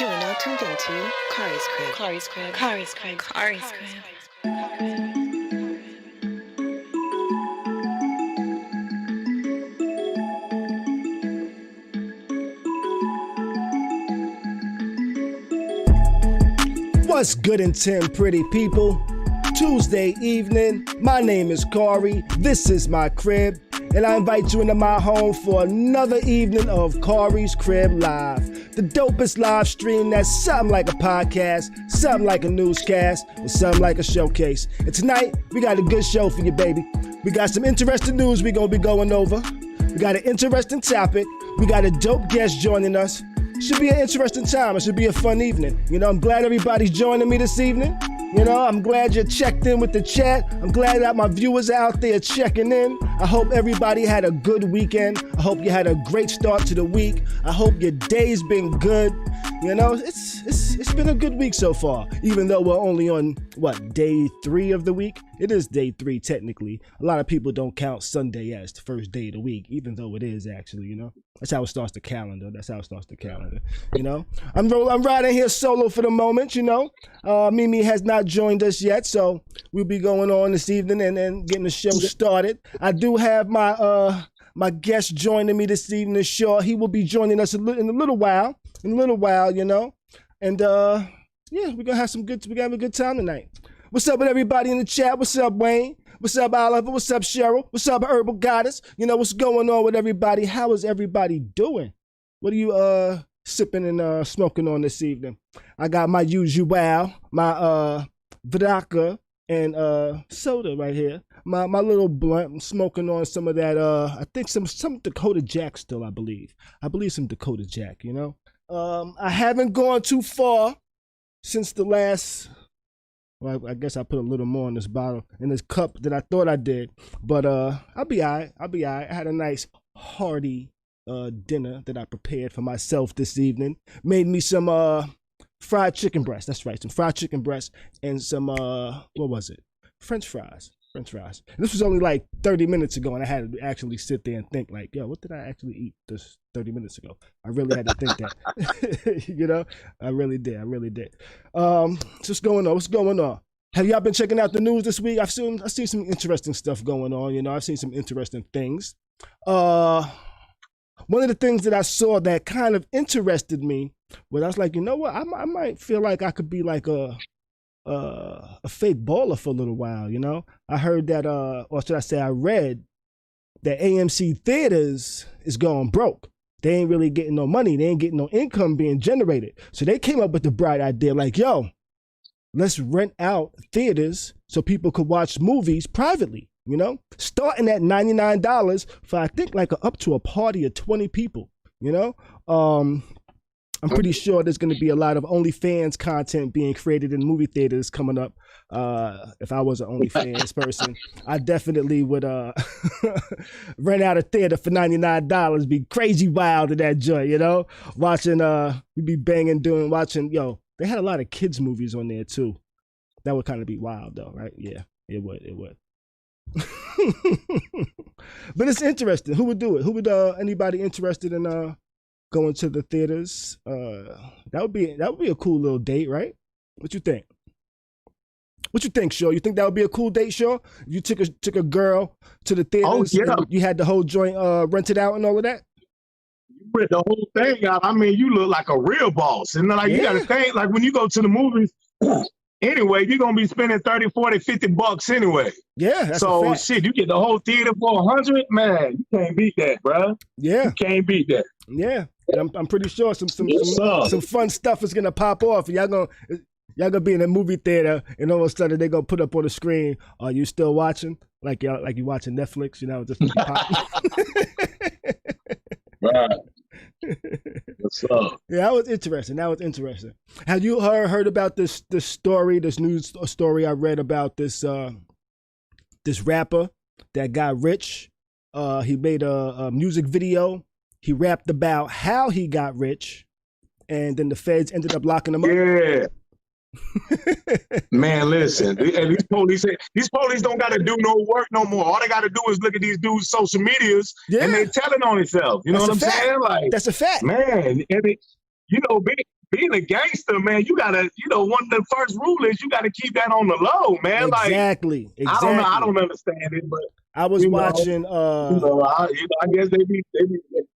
You are now tuned into Kari's Crib. Kari's Crib. Kari's Crib. Kari's Crib. What's good in 10 pretty people? Tuesday evening, my name is Khary, this is my crib, and I invite you into my home for another evening of Khary's Crib Live. The dopest live stream that's something like a podcast, something like a newscast, and something like a showcase. And tonight, we got a good show for you, baby. We got some interesting news we're gonna be going over. We got an interesting topic. We got a dope guest joining us. Should be an interesting time. It should be a fun evening. You know, I'm glad everybody's joining me this evening. You know, I'm glad you checked in with the chat. I'm glad that my viewers are out there checking in. I hope everybody had a good weekend. I hope you had a great start to the week. I hope your day's been good. You know, it's been a good week so far, even though we're only on, day 3 of the week? It is day 3, technically. A lot of people don't count Sunday as the first day of the week, even though it is actually, you know? That's how it starts the calendar. You know? I'm riding here solo for the moment, you know? Mimi has not joined us yet, so we'll be going on this evening and getting the show started. I do have my guest joining me this evening, Shaw. He will be joining us in a little while, you know? And yeah, we're gonna have a good time tonight. What's up with everybody in the chat? What's up, Wayne? What's up, Oliver? What's up, Cheryl? What's up, Herbal Goddess? You know, what's going on with everybody? How is everybody doing? What are you sipping and smoking on this evening? I got my usual, my vodka and soda right here. My little blunt. I'm smoking on some of that I think some Dakota Jack still, I believe some Dakota Jack, you know. I haven't gone too far since the last, well, I guess I put a little more in this bottle, in this cup than I thought I did, but I'll be all right. I had a nice hearty dinner that I prepared for myself this evening. Made me some fried chicken breast. That's right, some fried chicken breast and some what was it? French fries. And this was only like 30 minutes ago, and I had to actually sit there and think, like, yo, what did I actually eat this 30 minutes ago? I really had to think that. You know, I really did. So what's going on? Have y'all been checking out the news this week? I've seen some interesting stuff going on. You know, I've seen some interesting things. One of the things that I saw that kind of interested me was, I was like, you know what? I might feel like I could be like a fake baller for a little while, you know? I heard that, or should I say I read that AMC Theaters is going broke. They ain't really getting no money. They ain't getting no income being generated. So they came up with the bright idea, like, yo, let's rent out theaters so people could watch movies privately, you know? Starting at $99 for, I think, like up to a party of 20 people, you know? I'm pretty sure there's going to be a lot of OnlyFans content being created in movie theaters coming up. If I was an OnlyFans person, I definitely would rent out a theater for $99. Be crazy wild in that joint, you know? Watching, we'd be watching, yo, they had a lot of kids movies on there too. That would kind of be wild though, right? Yeah, it would. But it's interesting. Who would do it? Who would, anybody interested in, going to the theaters? That would be a cool little date, right? What you think? Shaw? You think that would be a cool date, Shaw? You took a girl to the theaters. Oh, yeah. You had the whole joint rented out and all of that? You rent the whole thing out. I mean, you look like a real boss. And like, you got to think, like when you go to the movies, anyway, you're going to be spending 30, 40, 50 bucks anyway. Yeah, that's so a fact. Shit, you get the whole theater for 100, man, you can't beat that, bro. Yeah. You can't beat that. Yeah. And I'm pretty sure some fun stuff is gonna pop off. Y'all gonna be in a movie theater, and all of a sudden they gonna put up on the screen, "Are you still watching?" Like you watching Netflix, you know, just pop. Right. What's up? Yeah, that was interesting. Have you heard about this news story I read about this rapper that got rich? He made a music video. He rapped about how he got rich, and then the feds ended up locking him up. Yeah. Man, listen, these police don't got to do no work no more. All they got to do is look at these dudes' social medias, and they telling on themselves. You know what I'm saying? Like, that's a fact. Man, you know, being a gangster, man, you gotta, one of the first rules is you gotta keep that on the low, man. Exactly. Like, I don't understand it, but I was watching. I guess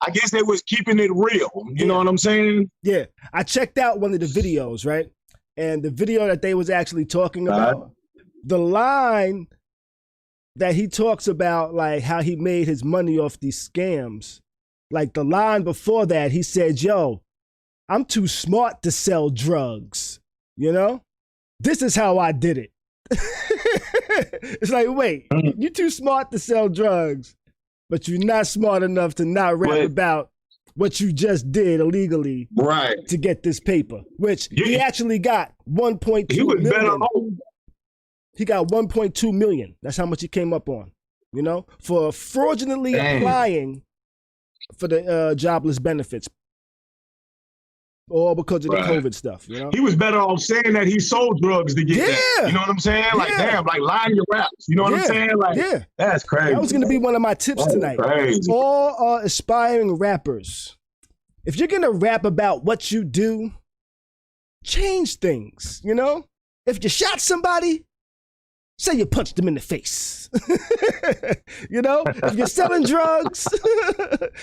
I guess they was keeping it real. You know what I'm saying? Yeah, I checked out one of the videos, right, and the video that they was actually talking about, the line that he talks about, like how he made his money off these scams. Like the line before that, he said, "Yo, I'm too smart to sell drugs. This is how I did it." It's like, wait, you're too smart to sell drugs, but you're not smart enough to not rap about what you just did illegally to get this paper, which he actually got 1.2 million. He got 1.2 million. That's how much he came up on, for fraudulently applying for the jobless benefits. All because of the COVID stuff, He was better off saying that he sold drugs to get that. You know what I'm saying? Like, damn, like lying your raps. You know what I'm saying? Like, that's crazy. That was going to be one of my tips tonight. Crazy. All aspiring rappers, if you're going to rap about what you do, change things, If you shot somebody, say you punched them in the face. If you're selling drugs,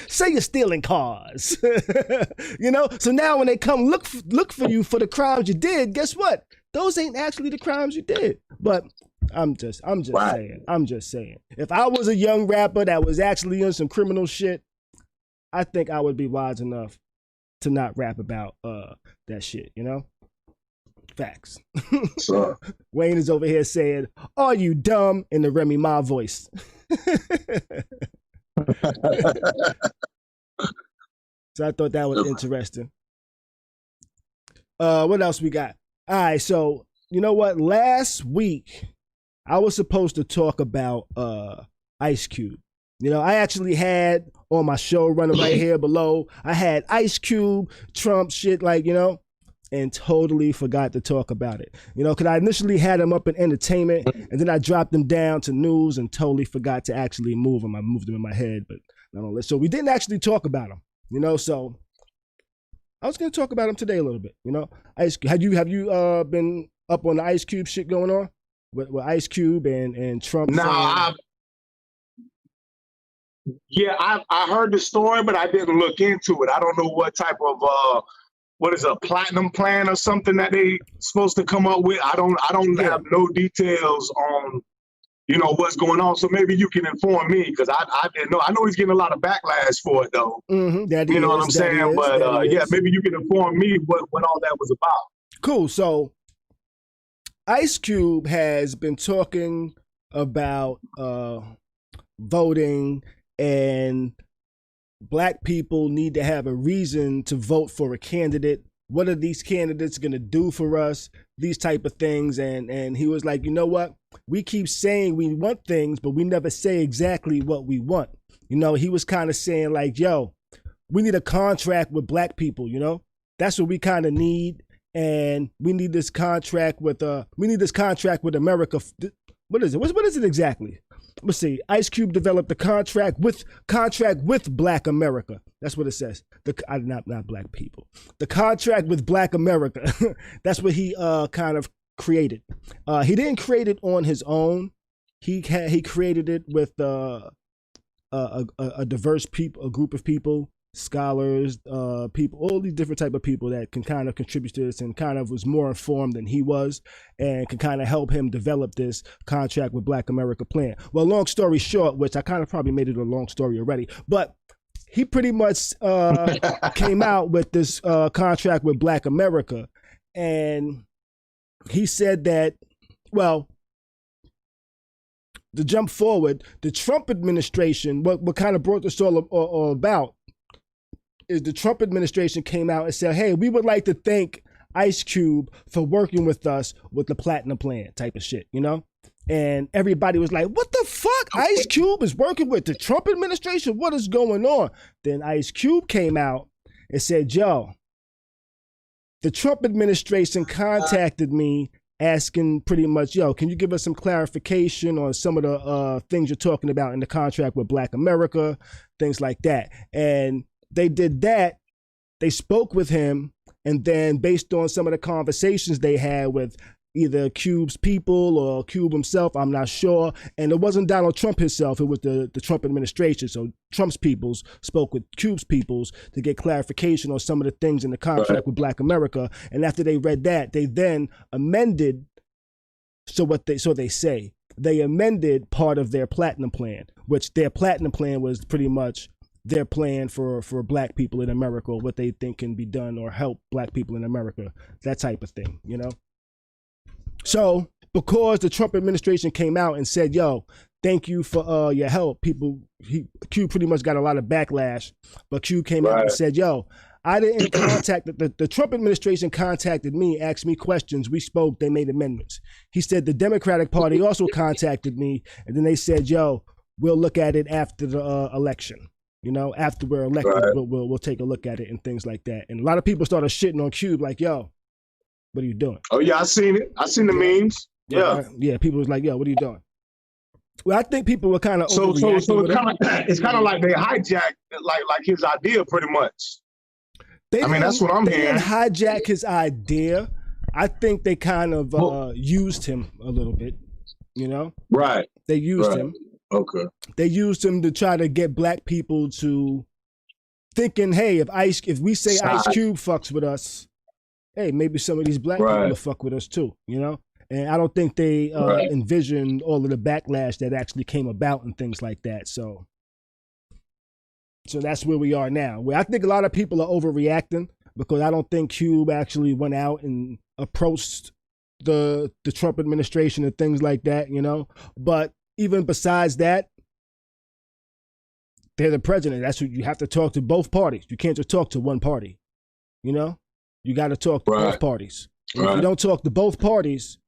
say you're stealing cars. So now when they come look for you for the crimes you did, guess what? Those ain't actually the crimes you did. But I'm just saying. If I was a young rapper that was actually in some criminal shit, I think I would be wise enough to not rap about that shit, Facts. So, Wayne is over here saying, "Are you dumb?" in the Remy Ma voice. So I thought that was interesting. What else we got? All right, so you know what? Last week I was supposed to talk about Ice Cube. I actually had on my show running right here below, I had Ice Cube, Trump shit, and totally forgot to talk about it. Because I initially had him up in entertainment, and then I dropped him down to news and totally forgot to actually move him. I moved him in my head, but no. So we didn't actually talk about him, So I was going to talk about him today a little bit, Ice. Have you been up on the Ice Cube shit going on with Ice Cube and Trump? No, I heard the story, but I didn't look into it. I don't know what type of what is a platinum plan or something that they supposed to come up with. I don't have no details on, what's going on. So maybe you can inform me, because I didn't know. I know he's getting a lot of backlash for it though. Mm-hmm, what I'm saying? But maybe you can inform me what all that was about. Cool. So Ice Cube has been talking about voting, and Black people need to have a reason to vote for a candidate. What are these candidates going to do for us? These type of things. And he was like, you know what? We keep saying we want things, but we never say exactly what we want. He was kind of saying like, yo, we need a contract with Black people, That's what we kind of need. And we need this contract with America. What is it? What is it exactly? Let's see. Ice Cube developed the contract with Black America. That's what it says. Not Black people. The contract with Black America. That's what he kind of created. He didn't create it on his own. He created it with a diverse people, a group of people, scholars, people, all these different type of people that can kind of contribute to this, and kind of was more informed than he was, and can kind of help him develop this contract with Black America plan. Well, long story short, which I kind of probably made it a long story already, but he pretty much came out with this contract with Black America, and he said that, well, to jump forward, the Trump administration, what kind of brought this all about is the Trump administration came out and said, hey, we would like to thank Ice Cube for working with us with the platinum plan type of shit, And everybody was like, what the fuck? Ice Cube is working with the Trump administration? What is going on? Then Ice Cube came out and said, yo, the Trump administration contacted me asking pretty much, yo, can you give us some clarification on some of the things you're talking about in the contract with Black America, things like that. And they did that. They spoke with him, And then based on some of the conversations they had with either Cube's people or Cube himself, I'm not sure. And it wasn't Donald Trump himself, it was the Trump administration. So Trump's peoples spoke with Cube's peoples to get clarification on some of the things in the contract with Black America. And after they read that, they then amended, so they say, they amended part of their platinum plan, which their platinum plan was pretty much their plan for Black people in America, what they think can be done or help Black people in America, that type of thing, you know? So because the Trump administration came out and said, yo, thank you for your help, Q pretty much got a lot of backlash, but Q came out and said, yo, I didn't contact, the Trump administration contacted me, asked me questions, we spoke, they made amendments. He said the Democratic Party also contacted me, and then they said, yo, we'll look at it after the election. You know, after we're elected, we'll take a look at it and things like that. And a lot of people started shitting on Cube like, yo, what are you doing? Oh, yeah, I seen it. I seen the memes. Yeah. Yeah, people was like, yo, what are you doing? Well, I think people were kind of so it's kind of like they hijacked like his idea pretty much. That's what I'm hearing. They didn't hijack his idea. I think they kind of used him a little bit, you know? Right. They used him. Okay. They used him to try to get Black people to thinking, hey, if we say Ice Cube fucks with us, hey, maybe some of these Black people will fuck with us too, you know? And I don't think they envisioned all of the backlash that actually came about and things like that. So that's where we are now. Where I think a lot of people are overreacting because I don't think Cube actually went out and approached the Trump administration and things like that, you know? But even besides that, they're the president. That's what you have to talk to both parties. You can't just talk to one party, you know? You got to talk to both parties. And if you don't talk to both parties,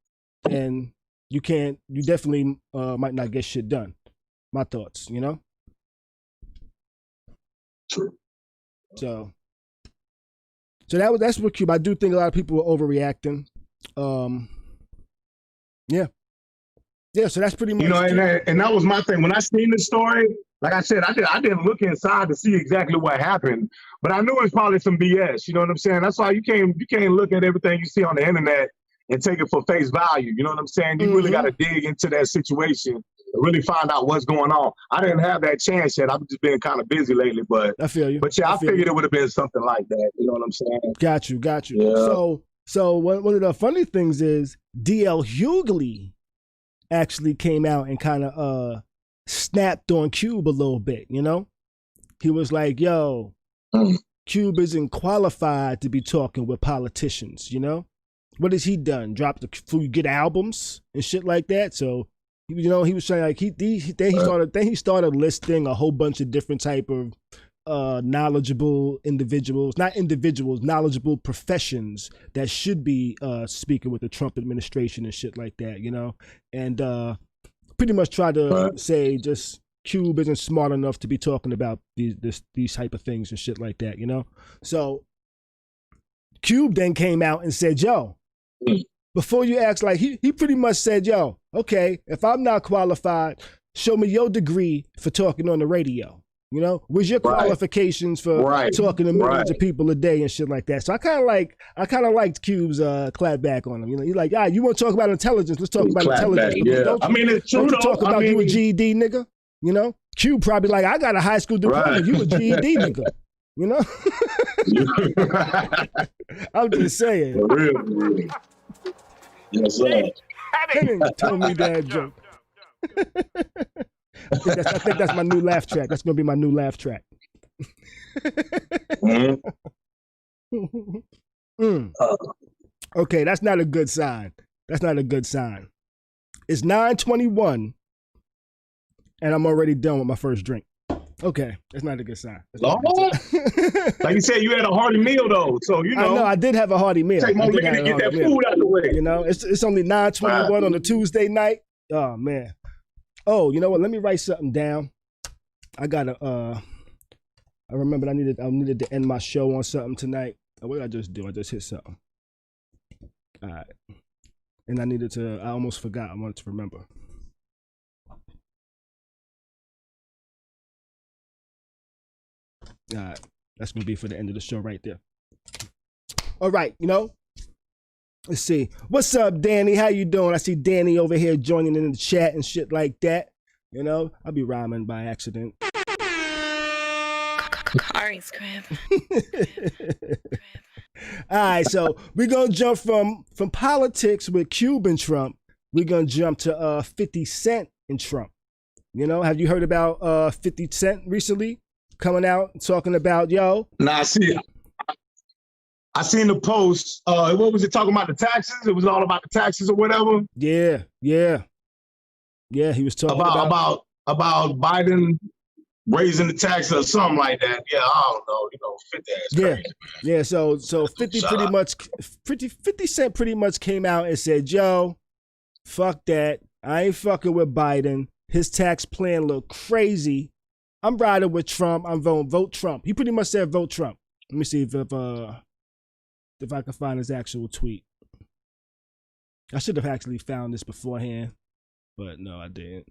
then you definitely might not get shit done. My thoughts, you know? True. So that's what Cube. I do think a lot of people were overreacting. Yeah, so that's pretty much. You know, and that was my thing. When I seen the story, like I said, I didn't look inside to see exactly what happened, but I knew it was probably some BS. You know what I'm saying? That's why you can't look at everything you see on the internet and take it for face value. You know what I'm saying? You really got to dig into that situation and really find out what's going on. I didn't have that chance yet. I've just been kind of busy lately, but I feel you. But yeah, I figured it would have been something like that. You know what I'm saying? Got you. Yeah. So one of the funny things is D.L. Hughley actually came out and kind of snapped on Cube a little bit, you know? He was like, yo, Cube isn't qualified to be talking with politicians, you know? What has he done? Dropped a few good albums and shit like that. So, you know, he was saying like he started listing a whole bunch of different type of knowledgeable knowledgeable professions that should be speaking with the Trump administration and shit like that, you know? And pretty much tried to say just Cube isn't smart enough to be talking about these type of things and shit like that, you know? So Cube then came out and said, yo, before you ask, like he pretty much said, yo, okay, if I'm not qualified, show me your degree for talking on the radio. You know, where's your qualifications for talking to millions of people a day and shit like that? So I kind of liked Cube's clap back on him. You know, he's like, you want to talk about intelligence? Let's talk about intelligence. Yeah. It's true. Don't you talk about you a GED nigga? You know, Cube probably like, I got a high school diploma. You a GED nigga? You know, I'm just saying. For real. Yes, sir. They didn't tell me that joke. I think that's my new laugh track. That's gonna be my new laugh track. Okay, that's not a good sign. It's 9:21, and I'm already done with my first drink. Okay, that's not a good sign. Like you said, you had a hearty meal though, so you know. I know I did have a hearty meal. Take more minute to get that food out the way. You know, it's only 9:21 on a Tuesday night. Oh man. Oh, you know what? Let me write something down. I gotta. I remembered I needed to end my show on something tonight. What did I just do? I just hit something. All right, and I almost forgot. I wanted to remember. All right, that's gonna be for the end of the show right there. All right, let's see. What's up, Danny? How you doing? I see Danny over here joining in the chat and shit like that. I'll be rhyming by accident. Khary's crib. All right, so we're gonna jump from politics with Cuban Trump. We're gonna jump to 50 Cent and Trump. Have you heard about 50 Cent recently coming out and talking about Nah, I seen the post. What was it talking about? The taxes? It was all about the taxes or whatever. Yeah. He was talking about Biden raising the taxes or something like that. Yeah, I don't know. 50 is crazy. Yeah. So 50 50 Cent pretty much came out and said, "Yo, fuck that. I ain't fucking with Biden. His tax plan look crazy. I'm riding with Trump. I'm vote Trump." He pretty much said vote Trump. Let me see if I can find his actual tweet. I should have actually found this beforehand, but no, I didn't.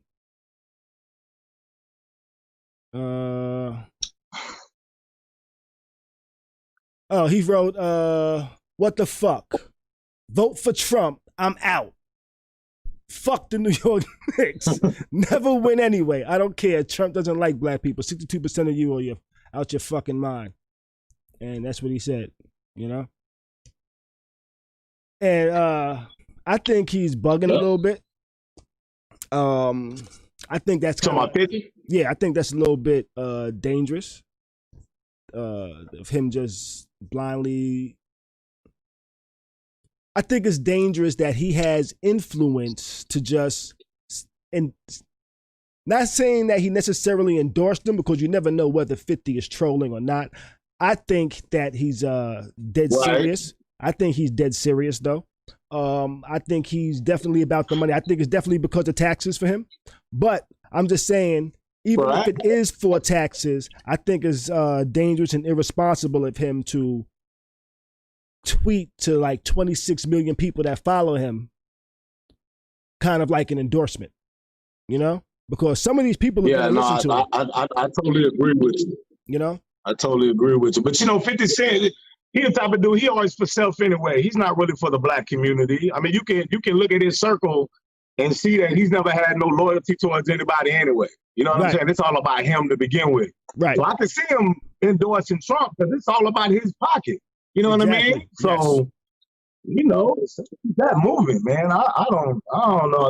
He wrote, what the fuck? Vote for Trump. I'm out. Fuck the New York Knicks. Never win anyway. I don't care. Trump doesn't like black people. 62% of you are out your fucking mind. And that's what he said, And I think he's bugging a little bit. I think that's talking about 50. Yeah, I think that's a little bit dangerous. Of him just blindly. I think it's dangerous that he has influence to just, and not saying that he necessarily endorsed them, because you never know whether 50 is trolling or not. I think that he's dead serious. I think he's dead serious though. I think he's definitely about the money. I think it's definitely because of taxes for him. But I'm just saying, even if it is for taxes, I think it's dangerous and irresponsible of him to tweet to like 26 million people that follow him, kind of like an endorsement, because some of these people are going to listen to it. I totally agree with you. I totally agree with you. But 50 Cent, he the type of dude, he always for self anyway. He's not really for the black community. I mean, you can look at his circle and see that he's never had no loyalty towards anybody anyway. You know what I'm saying? It's all about him to begin with. Right. So I can see him endorsing Trump because it's all about his pocket. You know what I mean? So, that movement, man. I don't know.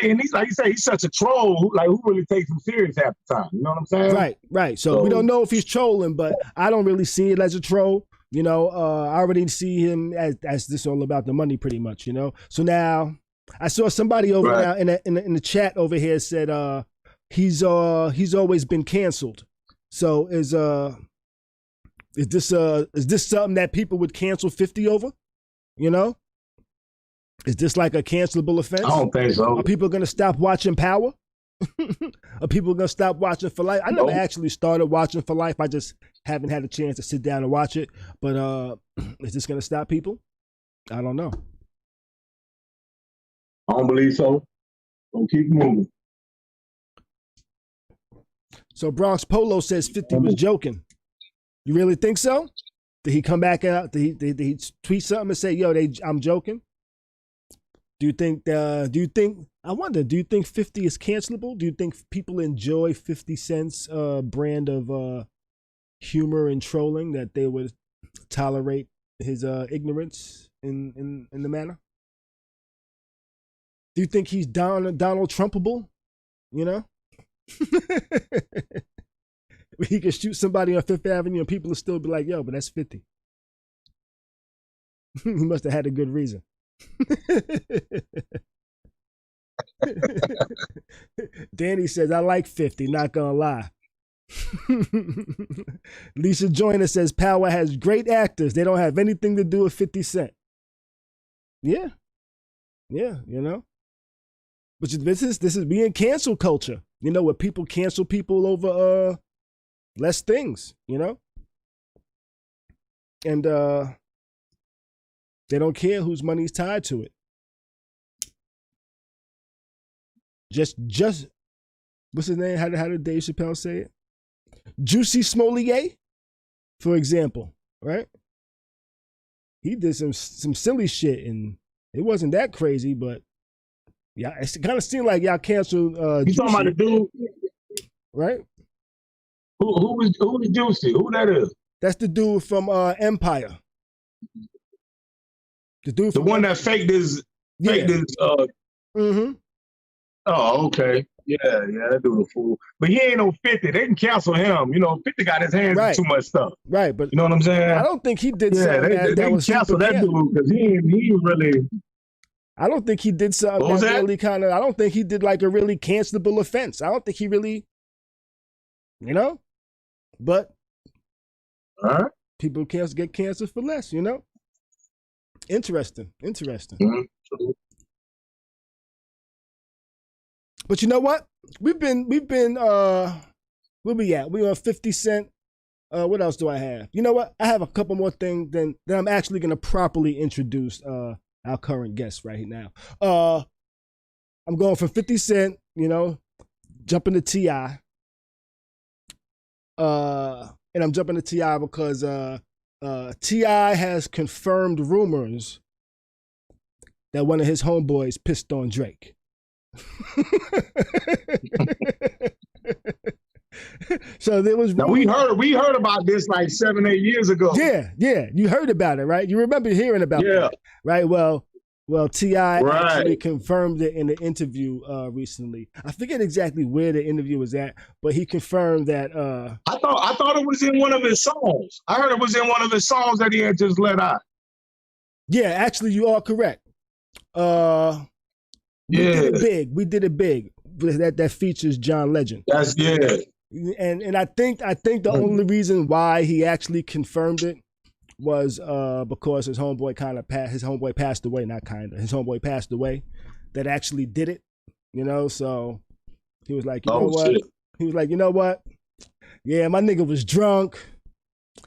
And he's like you say, he's such a troll. Who really takes him serious half the time? You know what I'm saying? Right. So we don't know if he's trolling, but I don't really see it as a troll. I already see him as this all about the money, pretty much. So now I saw somebody over now in the chat over here said he's always been canceled. So is this something that people would cancel 50 over? Is this like a cancelable offense? I don't think so. Are people going to stop watching Power? Are people going to stop watching For Life? I never actually started watching For Life. I just haven't had a chance to sit down and watch it. But is this going to stop people? I don't know. I don't believe so. Don't keep moving. So Bronx Polo says 50 was joking. You really think so? Did he come back out? Did he tweet something and say, "Yo, I'm joking"? Do you think? I wonder. Do you think 50 is cancelable? Do you think people enjoy 50 Cent's brand of humor and trolling, that they would tolerate his ignorance in the manner? Do you think he's Donald Trumpable? He could shoot somebody on Fifth Avenue and people will still be like, "Yo, but that's 50. He must have had a good reason. Danny says, "I like 50, not gonna lie." Lisa Joyner says, "Power has great actors. They don't have anything to do with 50 Cent. Yeah, But this is being cancel culture, where people cancel people over less things, and they don't care whose money's tied to it. Just what's his name? How did Dave Chappelle say it? Juicy Smollett, for example, right? he did some silly shit, and it wasn't that crazy, but yeah, it kind of seemed like y'all canceled. You talking about the dude, right? Who is Juicy? Who that is? That's the dude from Empire. The one that faked his. Mm-hmm. Oh, okay. Yeah, that dude a fool. But he ain't no 50. They can cancel him. 50 got his hands in too much stuff. Right, but you know what I'm saying? I don't think he did something that was cancel that dude because he really. I don't think he did something that really kind of. I don't think he did like a really cancelable offense. I don't think he really, but people get canceled for less. Interesting. Mm-hmm. But you know what? We've been where we at? We on 50 Cent. What else do I have? You know what? I have a couple more things then I'm actually gonna properly introduce our current guest right now. I'm going from 50 Cent, jumping to T.I. And I'm jumping to T.I. because T.I. has confirmed rumors that one of his homeboys pissed on Drake. So there was. Now we heard about this like 7-8 years ago. Yeah, you heard about it, right? You remember hearing about it, right? Well, T.I. actually confirmed it in the interview recently. I forget exactly where the interview was at, but he confirmed that. I thought it was in one of his songs. I heard it was in one of his songs that he had just let out. Yeah, actually, you are correct. We did it big. That features John Legend. That's And I think the only reason why he actually confirmed it was because his homeboy passed away. His homeboy passed away that actually did it. So he was like, you know what? Shit. He was like, you know what? Yeah, my nigga was drunk.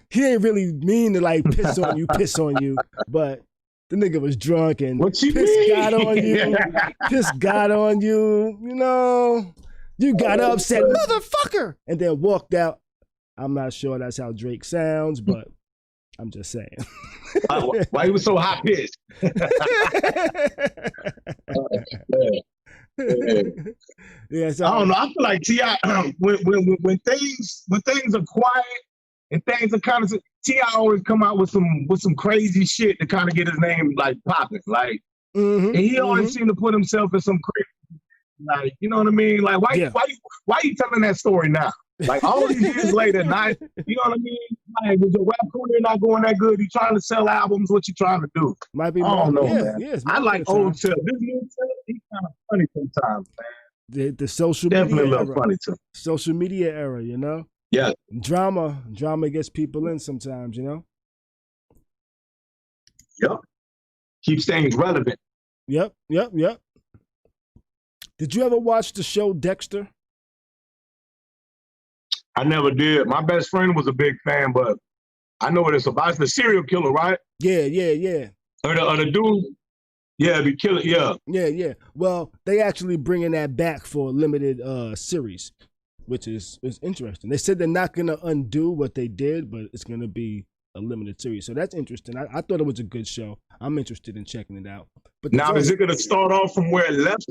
He ain't really mean to like piss on you, but the nigga was drunk and piss got on you. Piss got on you. You got upset, motherfucker, and then walked out. I'm not sure that's how Drake sounds, but I'm just saying. Why he was so hot pissed? Yeah, so I don't know. I feel like T.I. when things are quiet and things are kind of T.I. always come out with some crazy shit to kind of get his name like popping, like, and he always seem to put himself in some crazy, like, you know what I mean? Like, why you telling that story now? Like all these years later, you know what I mean? Like, was your rap career not going that good? You trying to sell albums? What you trying to do? Might be. I don't know, man. Yeah, I like old Tell. This new Tell, he's kind of funny sometimes, man. The social definitely media a little funny too. Social media era, Yeah. Drama gets people in sometimes, Yep. Keeps things relevant. Yep. Did you ever watch the show Dexter? I never did. My best friend was a big fan, but I know what it's about. It's the serial killer, right? Yeah. Or the dude. Yeah, the killer. Yeah. Yeah. Well, they actually bringing that back for a limited series, which is interesting. They said they're not gonna undo what they did, but it's gonna be a limited series. So that's interesting. I thought it was a good show. I'm interested in checking it out. But now, is it gonna start off from where it left?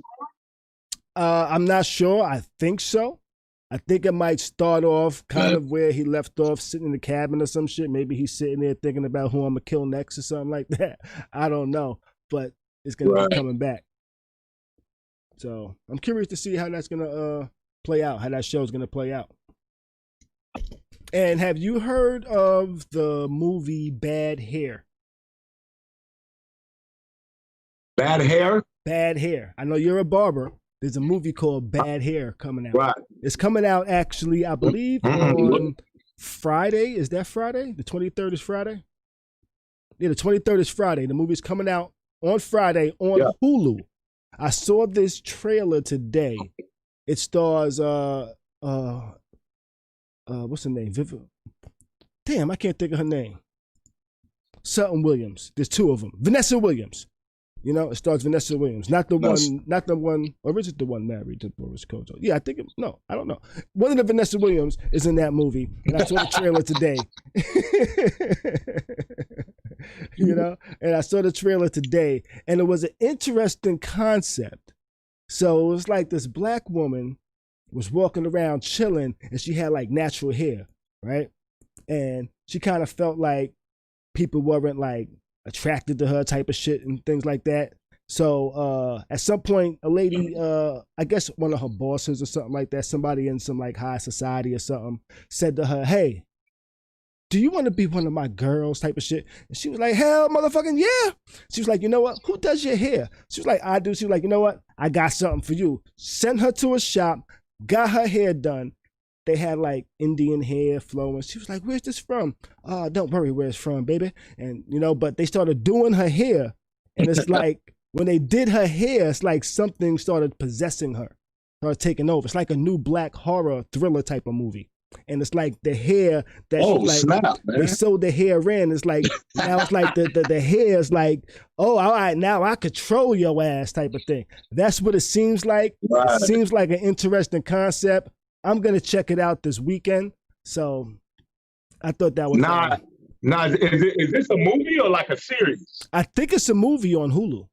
I'm not sure. I think so. I think it might start off kind of where he left off, sitting in the cabin or some shit. Maybe he's sitting there thinking about who I'm gonna kill next or something like that. I don't know, but it's gonna be coming back. So I'm curious to see how that's gonna play out, how that show's gonna play out. And have you heard of the movie Bad Hair? Bad Hair? Bad Hair. I know you're a barber. There's a movie called Bad Hair coming out. Right. It's coming out actually, I believe, on Friday. Is that Friday? The 23rd is Friday? Yeah, the 23rd is Friday. The movie's coming out on Friday on Hulu. I saw this trailer today. It stars what's her name? Damn, I can't think of her name. Sutton Williams. There's two of them. Vanessa Williams. It stars Vanessa Williams. Not the one, or is it the one married to Boris Kodjoe? Yeah, I think I don't know. One of the Vanessa Williams is in that movie, and I saw the trailer today. you know. And I saw the trailer today, and it was an interesting concept. So it was like this black woman was walking around chilling, and she had like natural hair, right? And she kind of felt like people weren't like attracted to her type of shit and things like that. So at some point, a lady, I guess one of her bosses or something like that, somebody in some like high society or something, said to her, "Hey, do you want to be one of my girls?" type of shit. And she was like, "Hell, motherfucking yeah." She was like, "You know what? Who does your hair?" She was like, "I do." She was like, "You know what? I got something for you." Sent her to a shop, got her hair done. They had like Indian hair flowing. She was like, "Where's this from?" "Oh, don't worry where it's from, baby." And you know, but they started doing her hair, and it's like when they did her hair, it's like something started possessing her, started taking over. It's like a new black horror thriller type of movie. And it's like the hair that she like snap, man. They sewed the hair in. It's like now it's like the hair is like, oh, all right, now I control your ass type of thing. That's what it seems like. Right. It seems like an interesting concept. I'm gonna check it out this weekend. So I thought that was is this a movie or like a series? I think it's a movie on Hulu.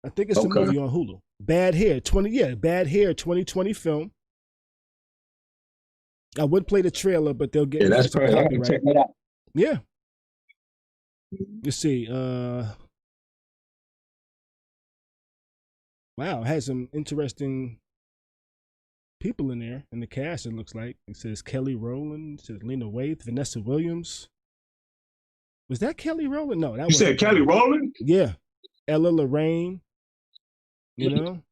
A movie on Hulu. Bad Hair 2020 film. I would play the trailer, but they'll get that's some perfect. I can copyright. check that out. Yeah. Let's see. Wow, it has some interesting people in there in the cast. It looks like it says Kelly Rowland, it says Lena Waithe, Vanessa Williams. Was that Kelly Rowland? No, that was. You said Kelly Rowland? Yeah, Ella Lorraine. You know,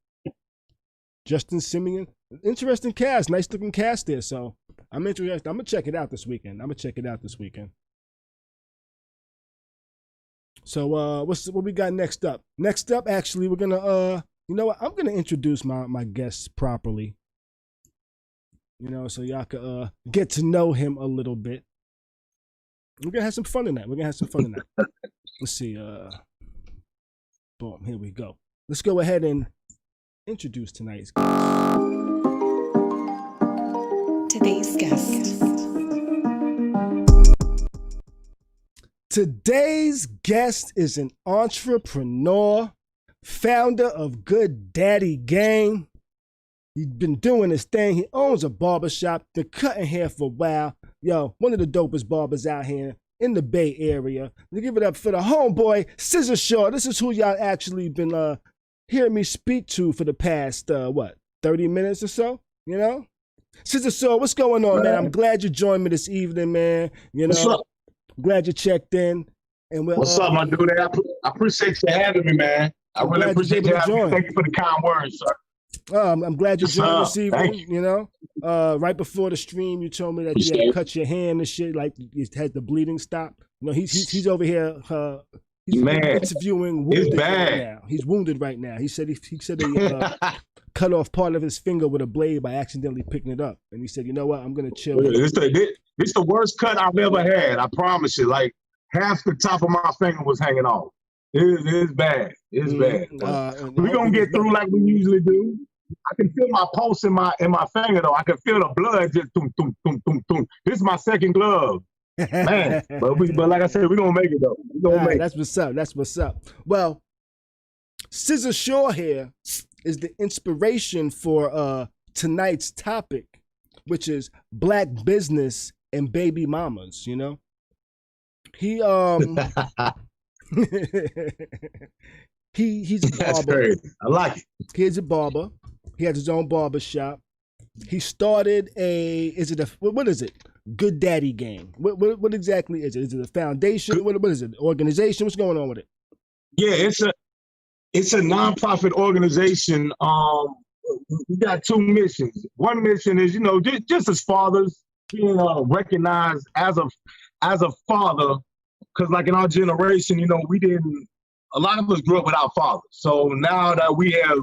Justin Simeon. Interesting cast, nice looking cast there. So I'm interested. I'm gonna check it out this weekend. So what we got next up? Next up, actually, we're gonna you know what? I'm gonna introduce my guest properly. You know, so y'all can get to know him a little bit. We're gonna have some fun in that. Let's see. Boom. Here we go. Let's go ahead and introduce tonight's guest. Today's guest. Today's guest is an entrepreneur, founder of Good Daddy Gang. He's been doing his thing. He owns a barbershop, been cutting hair for a while. Yo, one of the dopest barbers out here in the Bay Area. Let's give it up for the homeboy, Scissor Shaw. This is who y'all actually been hearing me speak to for the past, 30 minutes or so, you know? Scissor Shaw, what's going on, man? I'm glad you joined me this evening, man. You know, what's up? Glad you checked in. And what's up, my dude? I appreciate you having me, man. I really appreciate you having me. Thank you for the kind words, sir. I'm glad you joined this evening. You know, right before the stream, you told me that you had cut your hand and shit, like you had the bleeding stop. You know, he's over here. He's interviewing wounded right now. He's wounded right now. He said he cut off part of his finger with a blade by accidentally picking it up, and he said, "You know what? I'm gonna chill." It's the worst cut I've ever had. I promise you. Like half the top of my finger was hanging off. It's bad. It's bad. We're gonna get through like we usually do. I can feel my pulse in my finger though. I can feel the blood just boom, boom, boom, boom, boom. This is my second glove, man. but like I said, we're gonna make it though. That's what's up. Well, Scissor Shaw here is the inspiration for tonight's topic, which is Black business and baby mamas. You know, he he's a barber. That's crazy. I like it. He's a barber. He has his own barber shop. He started what is it? Good Daddy Gang. What exactly is it? Is it a foundation? What is it? Organization? What's going on with it? Yeah, it's a nonprofit organization. We got two missions. One mission is, you know, just as fathers being recognized as a father, because like in our generation, you know, a lot of us grew up without fathers. So now that we have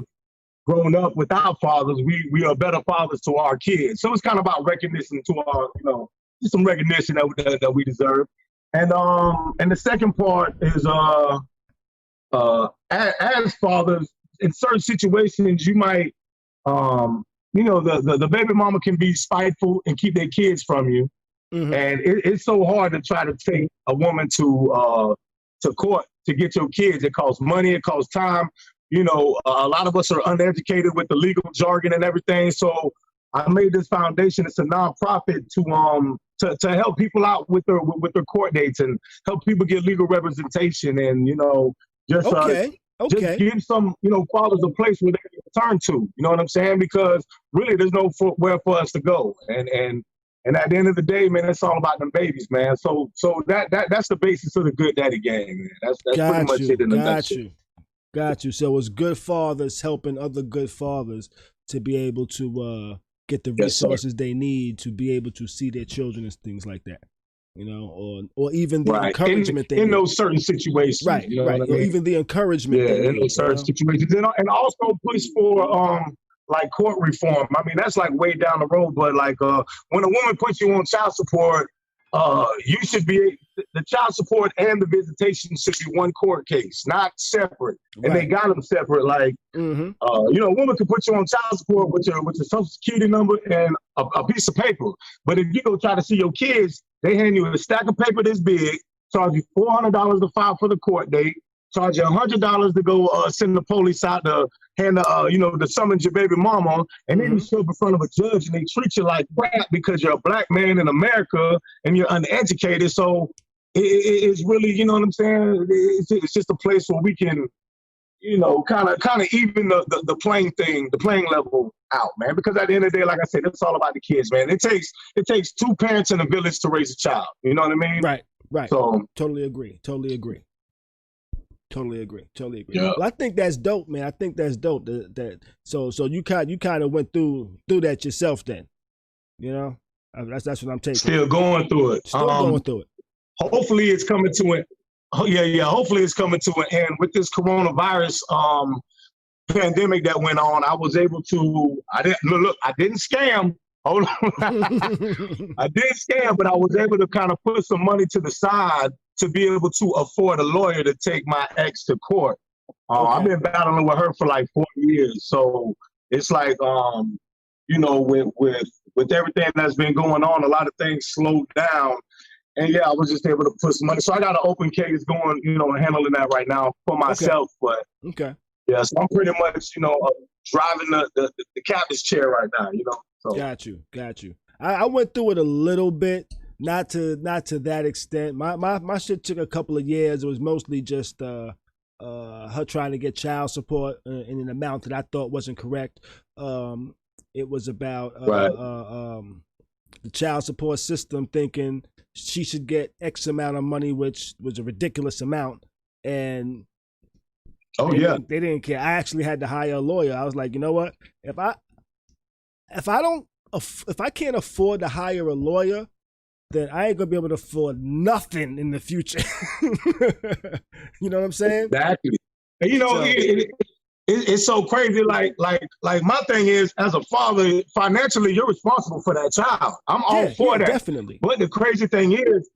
grown up without fathers, we are better fathers to our kids. So it's kind of about recognition to our, you know, just some recognition that we deserve. And the second part is as fathers, in certain situations, you might, you know, the baby mama can be spiteful and keep their kids from you. And it's so hard to try to take a woman to court to get your kids. It costs money, it costs time. You know, a lot of us are uneducated with the legal jargon and everything. So I made this foundation. It's a nonprofit to help people out with their court dates and help people get legal representation and, you know, just give some, you know, fathers a place where they can turn to. You know what I'm saying? Because really, there's nowhere for us to go. And at the end of the day, man, it's all about them babies, man. So that's the basis of the Good Daddy gang, man. That's pretty much it in a nutshell. Got you. So it's good fathers helping other good fathers to be able to get the resources they need to be able to see their children and things like that. You know, or even the encouragement in those certain situations. Right, you know right. what I mean? Or even the encouragement. Yeah, in those certain situations. And also push for like court reform. I mean, that's like way down the road, but like when a woman puts you on child support, you should be the child support and the visitation should be one court case, not separate. And they got them separate. Like, you know, a woman can put you on child support with your social security number and a piece of paper. But if you go try to see your kids, they hand you a stack of paper this big, charge you $400 to file for the court date, charge you $100 to go send the police out to hand you know, to summons your baby mama, and then you show up in front of a judge and they treat you like crap because you're a black man in America and you're uneducated. So it's really, you know what I'm saying? It's just a place where we can, you know, kind of even the playing level out, man. Because at the end of the day, like I said, it's all about the kids, man. It takes two parents in a village to raise a child. You know what I mean? Right. So totally agree. Yeah. Well, I think that's dope, man. I think that's dope. So you kind of went through that yourself, then. You know, that's what I'm taking. Still going through it. Going through it. Hopefully, it's coming to an. Oh yeah. Hopefully, it's coming to an end with this coronavirus pandemic that went on. I was able to. I didn't scam. Hold on. I did scam, but I was able to kind of put some money to the side to be able to afford a lawyer to take my ex to court. I've been battling with her for like 4 years. So it's like, you know, with everything that's been going on, a lot of things slowed down. And yeah, I was just able to put some money. So I got an open case going, you know, handling that right now for myself. But yeah, so I'm pretty much, you know, driving the captain's chair right now, you know. So. Got you. I went through it a little bit, not to that extent. My shit took a couple of years. It was mostly just her trying to get child support in an amount that I thought wasn't correct. It was about the child support system thinking she should get X amount of money, which was a ridiculous amount, and they didn't care. I actually had to hire a lawyer. I was like, you know what? If I can't afford to hire a lawyer, then I ain't gonna be able to afford nothing in the future. You know what I'm saying? Exactly. And you know, it's so crazy. Like my thing is, as a father, financially, you're responsible for that child. I'm all for that. Definitely. But the crazy thing is,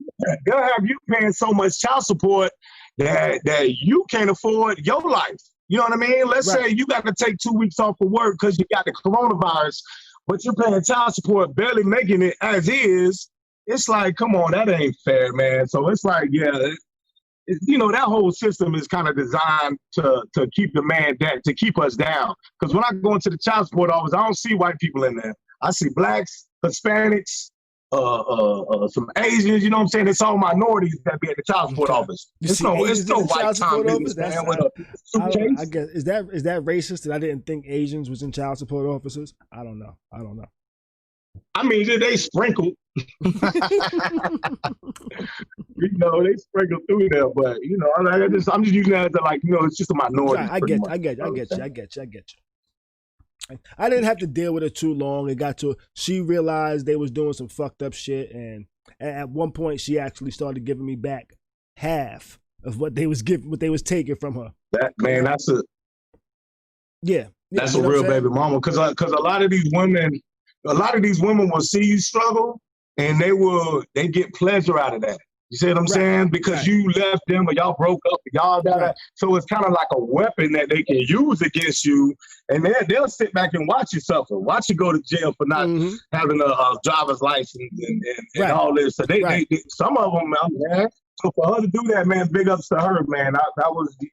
they'll have you paying so much child support that you can't afford your life. You know what I mean? Let's say you got to take 2 weeks off of work because you got the coronavirus, but you're paying child support, barely making it as is. It's like, come on, that ain't fair, man. So it's like, you know, that whole system is kind of designed to keep the man down, to keep us down. Because when I go into the child support office, I don't see white people in there. I see blacks, Hispanics, some Asians. You know what I'm saying? It's all minorities that be at the child support office. It's no white Tom business, man. I guess is that racist that I didn't think Asians was in child support offices? I don't know. I mean, they sprinkle. You know, they sprinkle through there, but you know, I'm just using that as like, you know, it's just a minority. I get you. I didn't have to deal with it too long. It got to, she realized they was doing some fucked up shit, and at one point she actually started giving me back half of what they was taking from her. That's a that's a real baby mama, because a lot of these women will see you struggle, and they get pleasure out of that. You see what I'm saying? Because you left them or y'all broke up, y'all got that. So it's kind of like a weapon that they can use against you, and then they'll sit back and watch you suffer, watch you go to jail for not having a driver's license and all this. So they some of them, man. So for her to do that, man, big ups to her, man.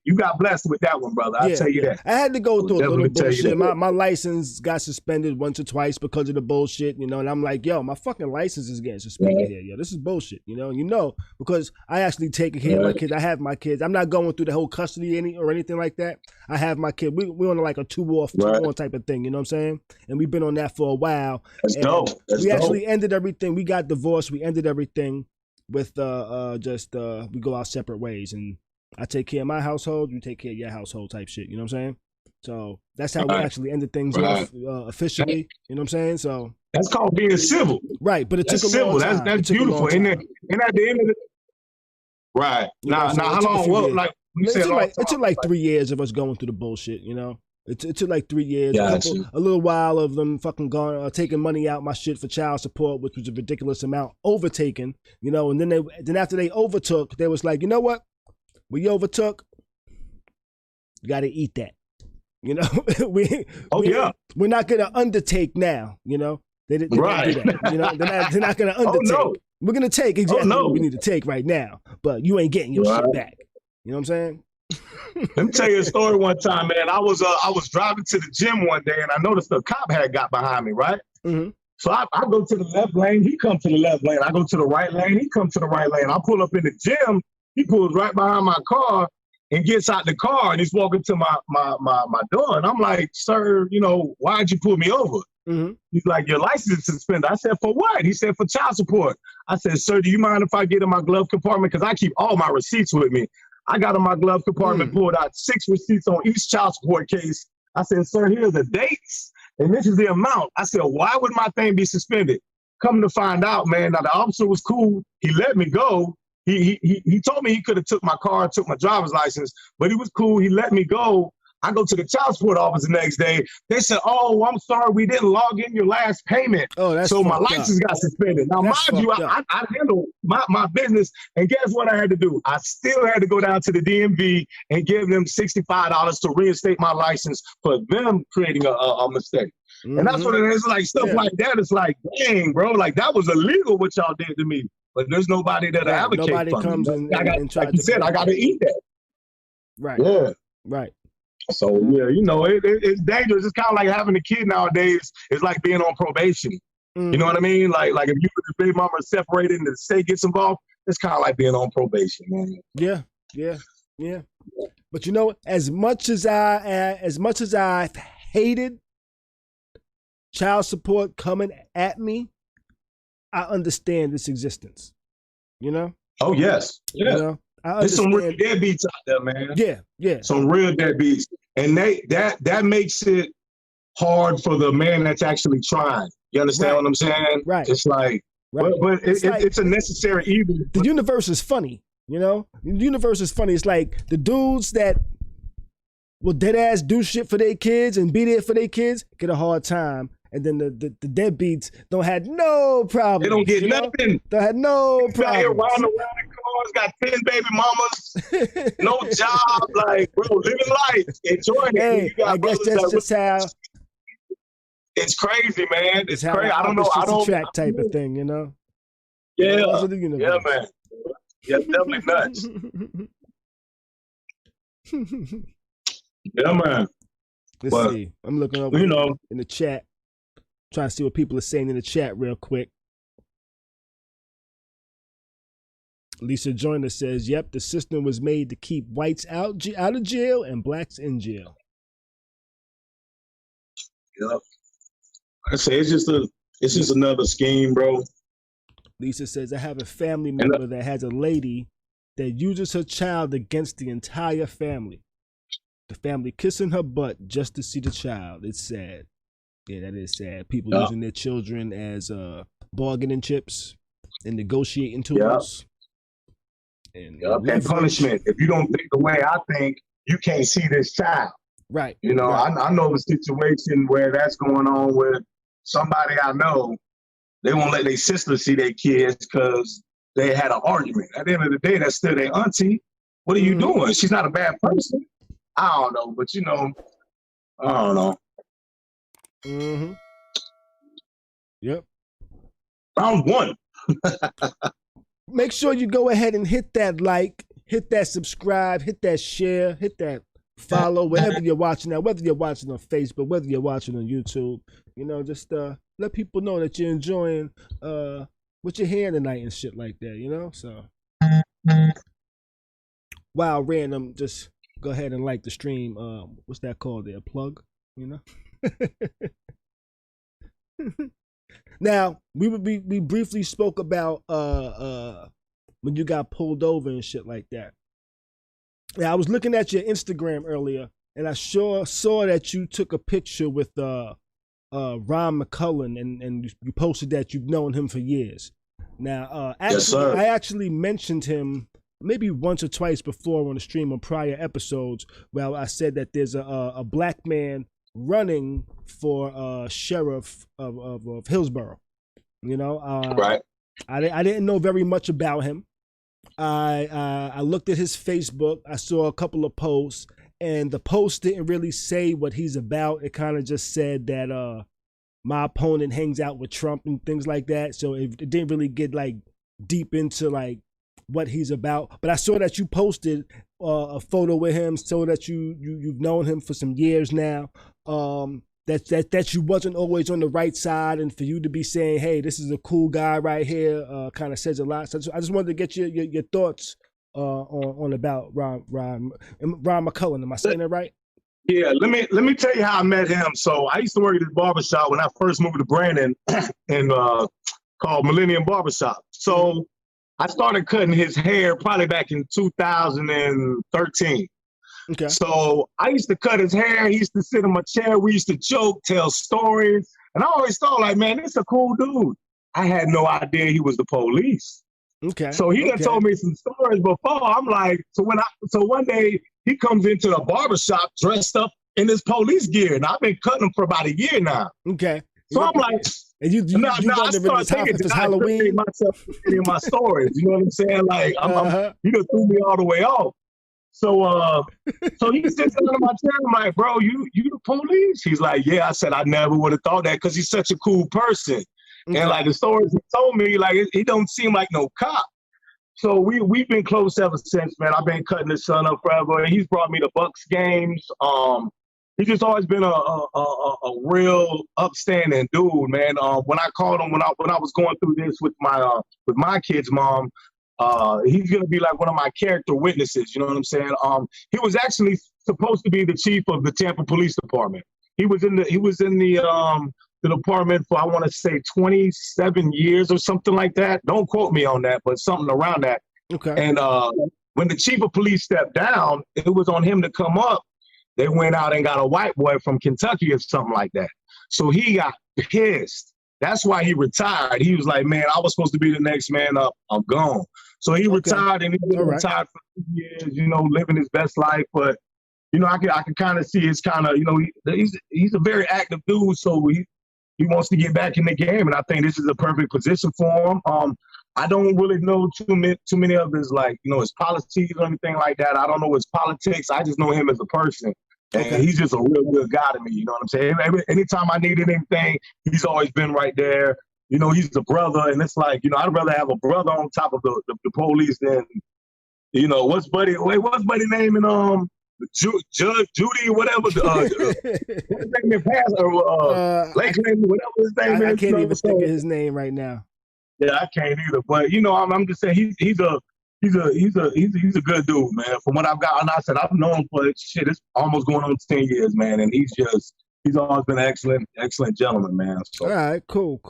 You got blessed with that one, brother. I'll tell you that. I had to go through a little bullshit. My license got suspended once or twice because of the bullshit, you know, and I'm like, yo, my fucking license is getting suspended here. Yo, this is bullshit, you know, because I actually take care of my kids. I have my kids. I'm not going through the whole custody or anything like that. I have my kid. We're on like a two-on type of thing, you know what I'm saying? And we've been on that for a while. That's dope. We actually ended everything. We got divorced. We ended everything with we go our separate ways, and I take care of my household, you take care of your household type shit, you know what I'm saying? So that's how we actually ended things off officially, you know what I'm saying? So that's called being civil. Right, but it took a long time. That's beautiful. And at the end of it, now how long? Well, like it took like 3 years of us going through the bullshit, you know? It took like 3 years, a little while of them fucking taking money out my shit for child support, which was a ridiculous amount, overtaken, you know, and then after they overtook, they was like, you know what? We overtook, you got to eat that, you know? We're not going to undertake now, you know? They didn't do that, you know? They're not going to undertake. Oh, no. We're going to take exactly what we need to take right now, but you ain't getting your shit back. You know what I'm saying? Let me tell you a story one time, man. I was driving to the gym one day, and I noticed a cop had got behind me, right? Mm-hmm. So I go to the left lane, he comes to the left lane. I go to the right lane, he comes to the right lane. I pull up in the gym, he pulls right behind my car and gets out the car, and he's walking to my door. And I'm like, sir, you know, why'd you pull me over? Mm-hmm. He's like, your license is suspended. I said, for what? He said, for child support. I said, sir, do you mind if I get in my glove compartment? Because I keep all my receipts with me. I got in my glove compartment, pulled out 6 receipts on each child support case. I said, sir, here are the dates, and this is the amount. I said, why would my thing be suspended? Come to find out, man, now the officer was cool. He let me go. He told me he could have took my car, took my driver's license, but he was cool. He let me go. I go to the child support office the next day. They said, oh, I'm sorry, we didn't log in your last payment. Oh, that's so my license got suspended. Now, mind you, I handle my business, and guess what I had to do? I still had to go down to the DMV and give them $65 to reinstate my license for them creating a mistake. Mm-hmm. And that's what it is, like stuff like that. It's like, dang, bro, like that was illegal what y'all did to me. But there's nobody that advocate nobody for comes me. and like you said, I got to eat that. Right. Yeah. Right. So, yeah, you know, it's dangerous. It's kind of like having a kid nowadays. It's like being on probation. Mm-hmm. You know what I mean? Like if you and the baby mama are separated and the state gets involved, it's kind of like being on probation, man. Yeah. But you know, as much as I hated child support coming at me, I understand its existence. You know? Oh, yes. Yeah. You know? There's some real deadbeats out there, man. Yeah. Some real deadbeats. And that makes it hard for the man that's actually trying. You understand what I'm saying? Right. It's like, but it's a necessary evil. The universe is funny, you know? The universe is funny. It's like the dudes that will dead ass do shit for their kids and be there for their kids get a hard time. And then the deadbeats don't have no problem. They don't get nothing. They had no problem. Riding around in cars, got 10 baby mamas, no job, like, bro, living life, enjoying it. Hey, I guess that's just how. It's crazy, man. It's crazy. I don't know. I don't track type of thing, you know. Yeah, yeah, man. Yeah, definitely nuts. Yeah, man. Let's see. I'm looking over in the chat. Trying to see what people are saying in the chat real quick. Lisa Joyner says, yep, the system was made to keep whites out of jail and blacks in jail. Yep. I say it's just another scheme, bro. Lisa says, I have a family member that has a lady that uses her child against the entire family. The family kissing her butt just to see the child. It's sad. Yeah, that is sad. People using their children as bargaining chips and negotiating tools. And punishment. If you don't think the way I think, you can't see this child. Right. You know, right. I know a situation where that's going on with somebody I know. They won't let their sister see their kids because they had an argument. At the end of the day, that's still their auntie. What are you doing? She's not a bad person. I don't know, but I don't know. Mm-hmm. Yep. Round one. Make sure you go ahead and hit that like, hit that subscribe, hit that share, hit that follow, wherever you're watching that, whether you're watching on Facebook, whether you're watching on YouTube. Just let people know that you're enjoying what you're hearing tonight and shit like that, So while random, just go ahead and like the stream. What's that called there? Plug, Now, we briefly spoke about when you got pulled over and shit like that. Now, I was looking at your Instagram earlier, and I sure saw that you took a picture with Ron McCullen, and you posted that you've known him for years. Now, yes, sir. I actually mentioned him maybe once or twice before on the stream on prior episodes, where I said that there's a black man running for sheriff of Hillsborough. Right. I didn't know very much about him. I looked at his Facebook. I saw a couple of posts, and the post didn't really say what he's about. It kind of just said that my opponent hangs out with Trump and things like that. So it didn't really get like deep into like what he's about. But I saw that you posted a photo with him, so that you've known him for some years now. That you wasn't always on the right side, and for you to be saying, "Hey, this is a cool guy right here," kind of says a lot. So I just wanted to get your thoughts on about Ron McCullen. Am I saying that right? Yeah, let me tell you how I met him. So I used to work at this barbershop when I first moved to Brandon, and called Millennium Barbershop. So I started cutting his hair probably back in 2013. Okay. So I used to cut his hair. He used to sit in my chair. We used to joke, tell stories. And I always thought, like, man, this is a cool dude. I had no idea he was the police. Okay. So he done told me some stories before. I'm like, so one day he comes into the barbershop dressed up in his police gear. And I've been cutting him for about a year now. Okay. So I'm like, and you I started thinking it's Halloween. Myself in my stories. You know what I'm saying? Like, you done threw me all the way off. So he sits down in my chair. I'm like, bro, you the police? He's like, yeah. I said, I never would have thought that, because he's such a cool person. Okay. And like the stories he told me, like he don't seem like no cop. So we've been close ever since, man. I've been cutting his son up forever, and he's brought me to Bucks games. He's just always been a real upstanding dude, man. When I called him when I was going through this with my kid's mom, he's gonna be like one of my character witnesses. You know what I'm saying? He was actually supposed to be the chief of the Tampa Police Department. He was in the department for, I want to say, 27 years or something like that. Don't quote me on that, but something around that. Okay. And when the chief of police stepped down, it was on him to come up. They went out and got a white boy from Kentucky or something like that. So he got pissed. That's why he retired. He was like, man, I was supposed to be the next man up. I'm gone. So he retired, and he's been retired for 2 years, living his best life. But, I can kind of see his kind of, he's a very active dude. So he wants to get back in the game. And I think this is a perfect position for him. I don't really know too many of his, his policies or anything like that. I don't know his politics. I just know him as a person. And he's just a real good guy to me. You know what I'm saying? Anytime I needed anything, he's always been right there. He's a brother. And it's like, I'd rather have a brother on top of the police than, what's Buddy name in Judge Judy, whatever. What's his name in past? Lakeland, whatever his name is. I can't even think of his name right now. Yeah, I can't either. But I'm just saying he's a good dude, man. From what I've got, and I said I've known him for shit. It's almost going on 10 years, man. And he's always been an excellent gentleman, man. So. All right, cool.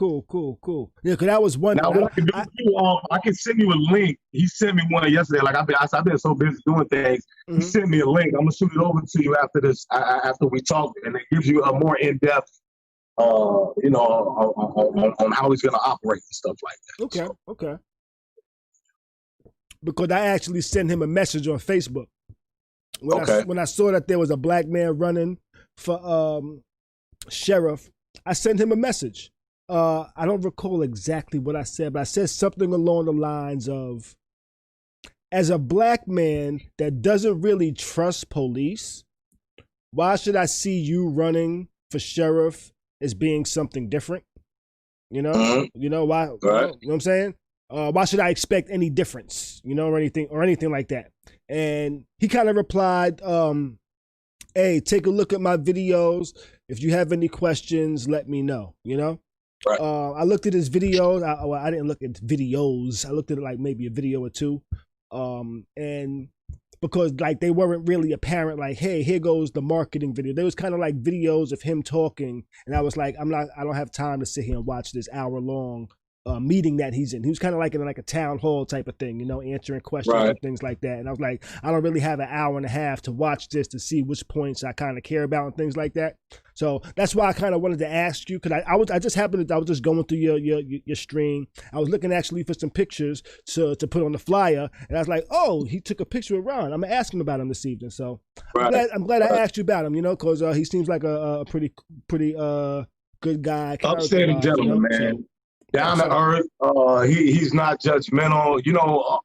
Yeah, because that was one. Now, what I can do for you, I can send you a link. He sent me one yesterday. Like I've been so busy doing things. He sent me a link. I'm gonna shoot it over to you after this, after we talk, and it gives you a more in-depth. On how he's going to operate and stuff like that. Okay. Because I actually sent him a message on Facebook when I saw that there was a black man running for sheriff. I sent him a message, I don't recall exactly what I said, but I said something along the lines of, as a black man that doesn't really trust police, why should I see you running for sheriff as being something different? You know, you know why? You know what I'm saying? Why should I expect any difference? You know, or anything like that? And he kind of replied, "Hey, take a look at my videos. If you have any questions, let me know." You know. Right. I looked at his videos. I didn't look at videos. I looked at like maybe a video or two, and because like they weren't really apparent, like, hey, here goes the marketing video. There was kind of like videos of him talking, and I was like, I don't have time to sit here and watch this hour-long meeting that he's in. He was kind of like in like a town hall type of thing, you know, answering questions and things like that. And I was like, I don't really have an hour and a half to watch this to see which points I kind of care about and things like that. So that's why I kind of wanted to ask you, because I was just going through your stream. I was looking actually for some pictures to put on the flyer, and I was like, oh, he took a picture of Ron. I'm gonna ask him about him this evening. So I'm glad I asked you about him, you know, because he seems like a pretty good guy, upstanding gentleman, you know? Man. So, down to earth. He's not judgmental. You know,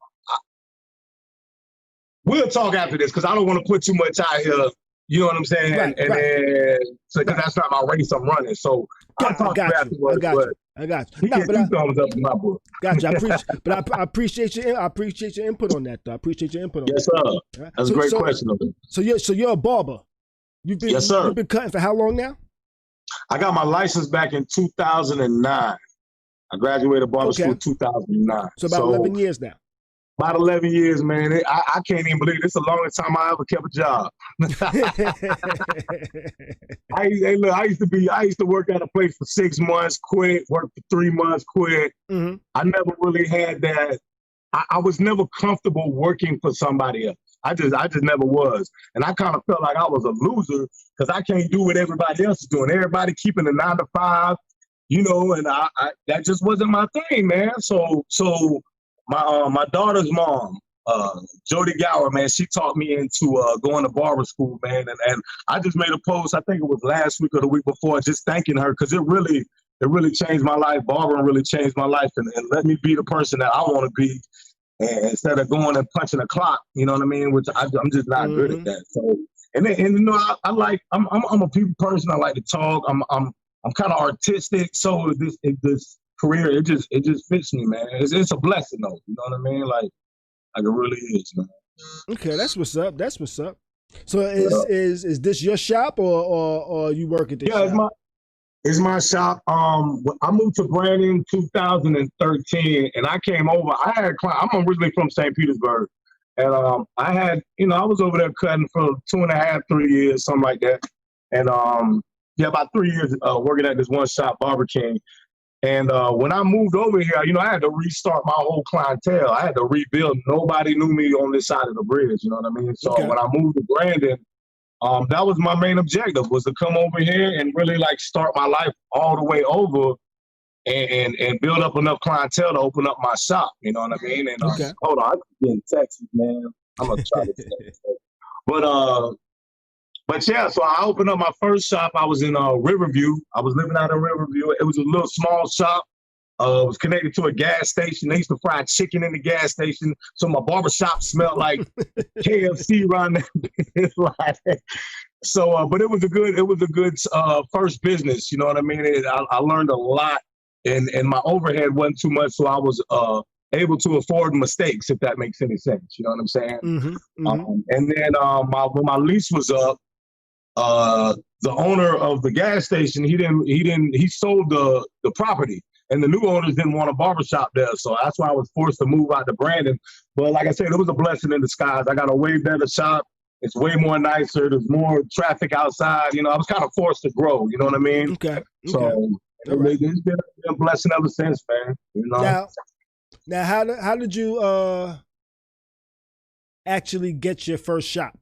we'll talk after this because I don't want to put too much out here. You know what I'm saying? Then, because that's not my race I'm running. So I'll talk afterwards. I got you. No, but thumbs up in my book. Got you. I appreciate your input on that, though. I appreciate your input on that. Yes, sir. Right? That's a great question. So you're a barber. Yes, sir. You've been cutting for how long now? I got my license back in 2009. I graduated barber school in 2009. So about 11 years now. About 11 years, man. I can't even believe it. It's the longest time I ever kept a job. I used to work at a place for 6 months, quit, work for 3 months, quit. Mm-hmm. I never really had that. I was never comfortable working for somebody else. I just never was. And I kind of felt like I was a loser because I can't do what everybody else is doing. Everybody keeping a 9 to 5. You know, and I that just wasn't my thing, man. So my daughter's mom, Jody Gower, man, she taught me into going to barber school, man. And I just made a post, I think it was last week or the week before, just thanking her because it really changed my life. Barbering really changed my life and let me be the person that I want to be. And instead of going and punching a clock, you know what I mean? Which I'm just not good at that. So and you know, I'm a people person. I like to talk. I'm kind of artistic, so this career it just fits me, man. It's a blessing though, you know what I mean? Like it really is, man. Okay, that's what's up. So is this your shop or you work at this shop? Yeah, it's my shop. I moved to Brandon in 2013, and I came over. I had clients. I'm originally from St. Petersburg, and I had, you know, I was over there cutting for 2.5, 3 years, something like that, and yeah, about 3 years working at this one shop, Barber King. And when I moved over here, you know, I had to restart my whole clientele. I had to rebuild. Nobody knew me on this side of the bridge, you know what I mean? So when I moved to Brandon, that was my main objective, was to come over here and really like start my life all the way over and build up enough clientele to open up my shop, you know what I mean? And hold on, I'm getting texted, man. I'm gonna try to text. But yeah, so I opened up my first shop. I was in Riverview. I was living out in Riverview. It was a little small shop. It was connected to a gas station. They used to fry chicken in the gas station. So my barber shop smelled like KFC around there. So, but it was a good first business. You know what I mean? I learned a lot, and my overhead wasn't too much, so I was able to afford mistakes, if that makes any sense. You know what I'm saying? Mm-hmm, mm-hmm. And then when my lease was up, the owner of the gas station, he sold the property, and the new owners didn't want a barbershop there. So that's why I was forced to move out to Brandon. But like I said, it was a blessing in disguise. I got a way better shop. It's way more nicer. There's more traffic outside. You know, I was kind of forced to grow. You know what I mean? Okay. So it's been a blessing ever since, man. You know. Now, how did you actually get your first shop?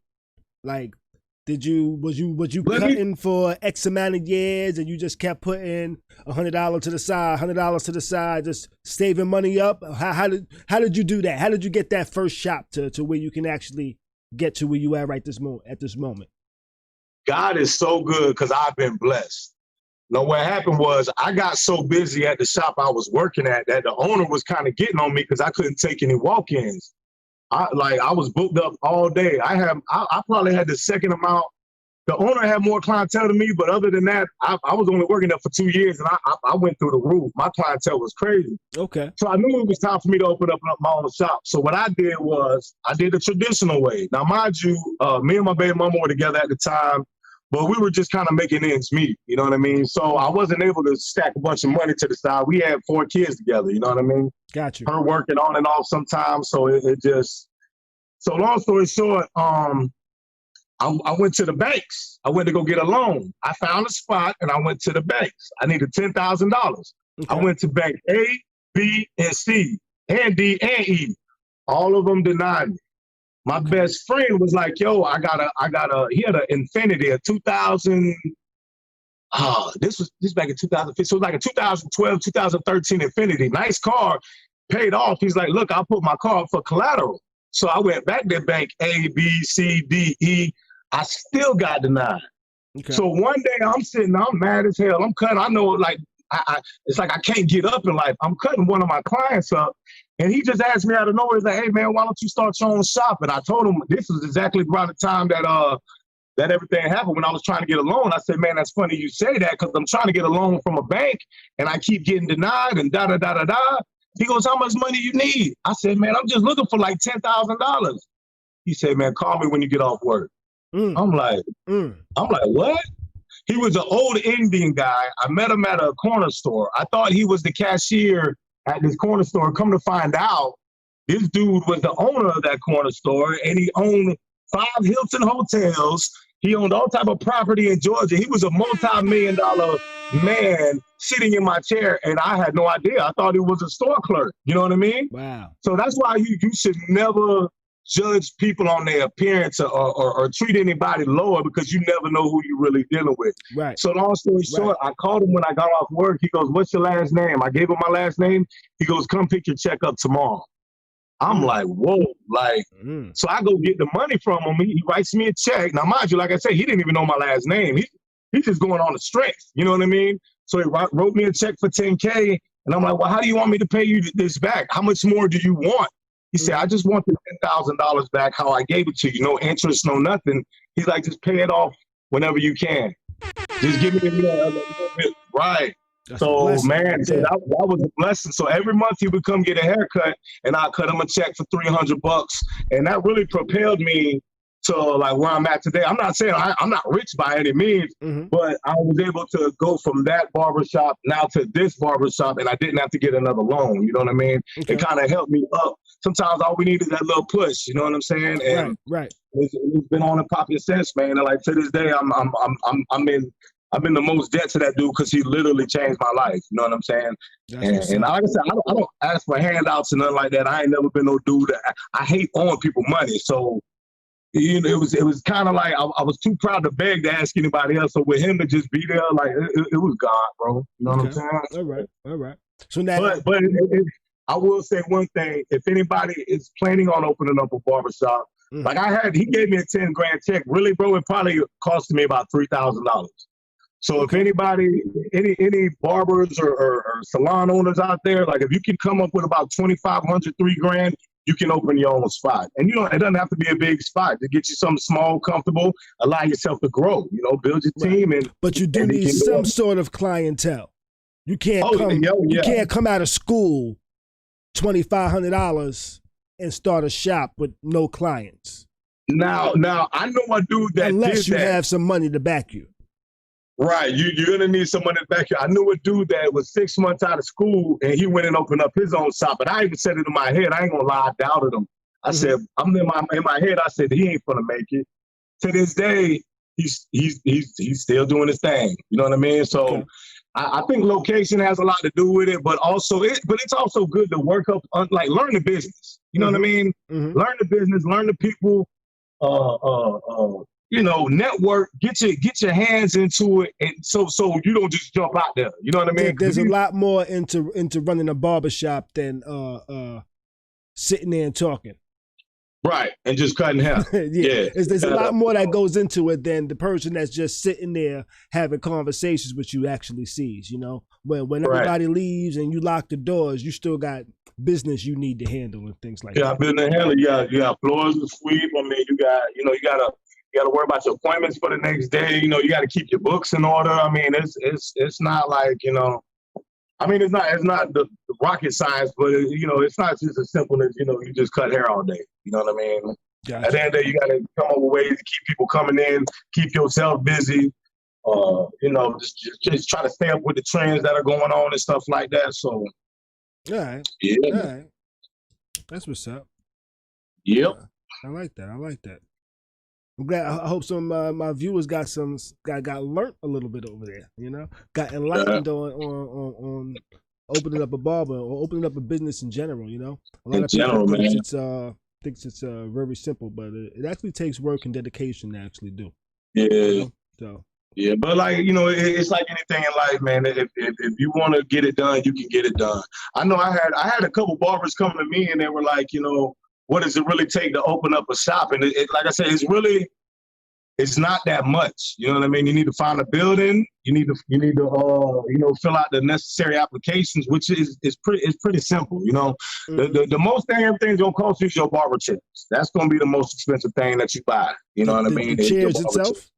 Like, was you cutting for X amount of years and you just kept putting $100 to the side, just saving money up? How did you do that? How did you get that first shop to where you can actually get to where you are at this moment? God is so good because I've been blessed. No, what happened was I got so busy at the shop I was working at that the owner was kind of getting on me because I couldn't take any walk-ins. I was booked up all day. I probably had the second amount. The owner had more clientele than me, but other than that, I was only working there for 2 years, and I went through the roof. My clientele was crazy. Okay. So I knew it was time for me to open up my own shop. So what I did was I did the traditional way. Now, mind you, me and my baby mama were together at the time, but we were just kind of making ends meet. You know what I mean? So I wasn't able to stack a bunch of money to the side. We had 4 kids together. You know what I mean? Got you. Her working on and off sometimes. So it just. So long story short, I went to the banks. I went to go get a loan. I found a spot and I went to the banks. I needed $10,000. Okay. I went to bank A, B, and C, and D, and E. All of them denied me. My best friend was like, yo, he had an Infinity, a 2000, this back in 2015. So it was like a 2012, 2013 Infinity. Nice car, paid off. He's like, look, I'll put my car up for collateral. So I went back to bank A, B, C, D, E. I still got denied. Okay. So one day I'm mad as hell. I'm cutting. I know, like, it's like I can't get up in life. I'm cutting one of my clients up, and he just asked me out of nowhere. He's like, hey, man, why don't you start your own shop? And I told him this was exactly around the time that everything happened when I was trying to get a loan. I said, man, that's funny you say that because I'm trying to get a loan from a bank, and I keep getting denied and da-da-da-da-da. He goes, how much money you need? I said, man, I'm just looking for like $10,000. He said, man, call me when you get off work. I'm like, what? He was an old Indian guy. I met him at a corner store. I thought he was the cashier at this corner store. Come to find out, this dude was the owner of that corner store, and he owned 5 Hilton hotels. He owned all type of property in Georgia. He was a multi-million-dollar man sitting in my chair, and I had no idea. I thought he was a store clerk. You know what I mean? Wow. So that's why you should never judge people on their appearance or treat anybody lower because you never know who you're really dealing with. Right. So long story short, I called him when I got off work. He goes, what's your last name? I gave him my last name. He goes, come pick your check up tomorrow. I'm like, whoa, like, so I go get the money from him. He writes me a check. Now, mind you, like I said, he didn't even know my last name. He's just going on the strength. You know what I mean? So he wrote me a check for $10K. And I'm like, well, how do you want me to pay you this back? How much more do you want? He said, I just want the $10,000 back how I gave it to you. No interest, no nothing. He's like, just pay it off whenever you can. Just give me a little bit. Right. That's so, man, so that was a blessing. So every month he would come get a haircut, and I cut him a check for $300. And that really propelled me to like where I'm at today. I'm not saying I'm not rich by any means, but I was able to go from that barbershop now to this barbershop, and I didn't have to get another loan. You know what I mean? Okay. It kind of helped me up. Sometimes all we need is that little push. You know what I'm saying? And right. It's been on and popping since, man. And like to this day, I'm in the most debt to that dude because he literally changed my life. You know what I'm saying? And like I said, I don't ask for handouts and nothing like that. I ain't never been no dude that I hate owing people money. So, you know, it was kind of like I was too proud to beg to ask anybody else. So with him to just be there, like it was God, bro. You know what I'm saying? All right. So now, but I will say one thing: if anybody is planning on opening up a barbershop, like he gave me a $10,000 check. Really, bro, it probably cost me about $3,000. So if anybody, any barbers or salon owners out there, like if you can come up with about $2,500, $3,000, you can open your own spot. And it doesn't have to be a big spot to get you something small, comfortable, allow yourself to grow, build your team. But you do need some sort of clientele. You can't you can't come out of school $2,500 and start a shop with no clients. Now I know a dude that unless you have some money to back you. Right, you're gonna need someone to back you. I knew a dude that was 6 months out of school and he went and opened up his own shop. But I even said it in my head. I ain't gonna lie, I doubted him. I said, I'm in my head. I said he ain't gonna make it. To this day, he's still doing his thing. You know what I mean? So I think location has a lot to do with it, but it's also good to work up, learn the business. You know what I mean? Learn the business, learn the people. Network, get your hands into it, and so you don't just jump out there. You know what I mean? There's a lot more into running a barbershop than sitting there and talking. Right, and just cutting hair. Yeah. There's a lot more that goes into it than the person that's just sitting there having conversations with you actually sees. You know, when everybody leaves and you lock the doors, you still got business you need to handle and things like that. Yeah, business handle. You got floors to sweep. I mean, you gotta worry about your appointments for the next day. You know, you gotta keep your books in order. I mean, it's not like, you know, I mean, it's not the rocket science, but it's not just as simple as, you just cut hair all day. You know what I mean? Gotcha. At the end of the day, you got to come up with ways to keep people coming in, keep yourself busy. Just try to stay up with the trends that are going on and stuff like that. So, all right, yeah, all right, that's what's up. Yep, I like that. I'm glad. I hope some my viewers got learnt a little bit over there. You know, got enlightened on opening up a barber or opening up a business in general. You know, a lot of people thinks it's very simple, but it actually takes work and dedication to actually do. Yeah. You know? So. Yeah, but it's like anything in life, man. If you want to get it done, you can get it done. I know I had a couple barbers come to me and they were like, what does it really take to open up a shop? And like I said, it's not that much. You know what I mean? You need to find a building. You need to fill out the necessary applications, which is pretty simple. You know, mm-hmm. the most thing everything's gonna cost you is your barber chairs. That's gonna be the most expensive thing that you buy. You know what I mean? The chairs itself.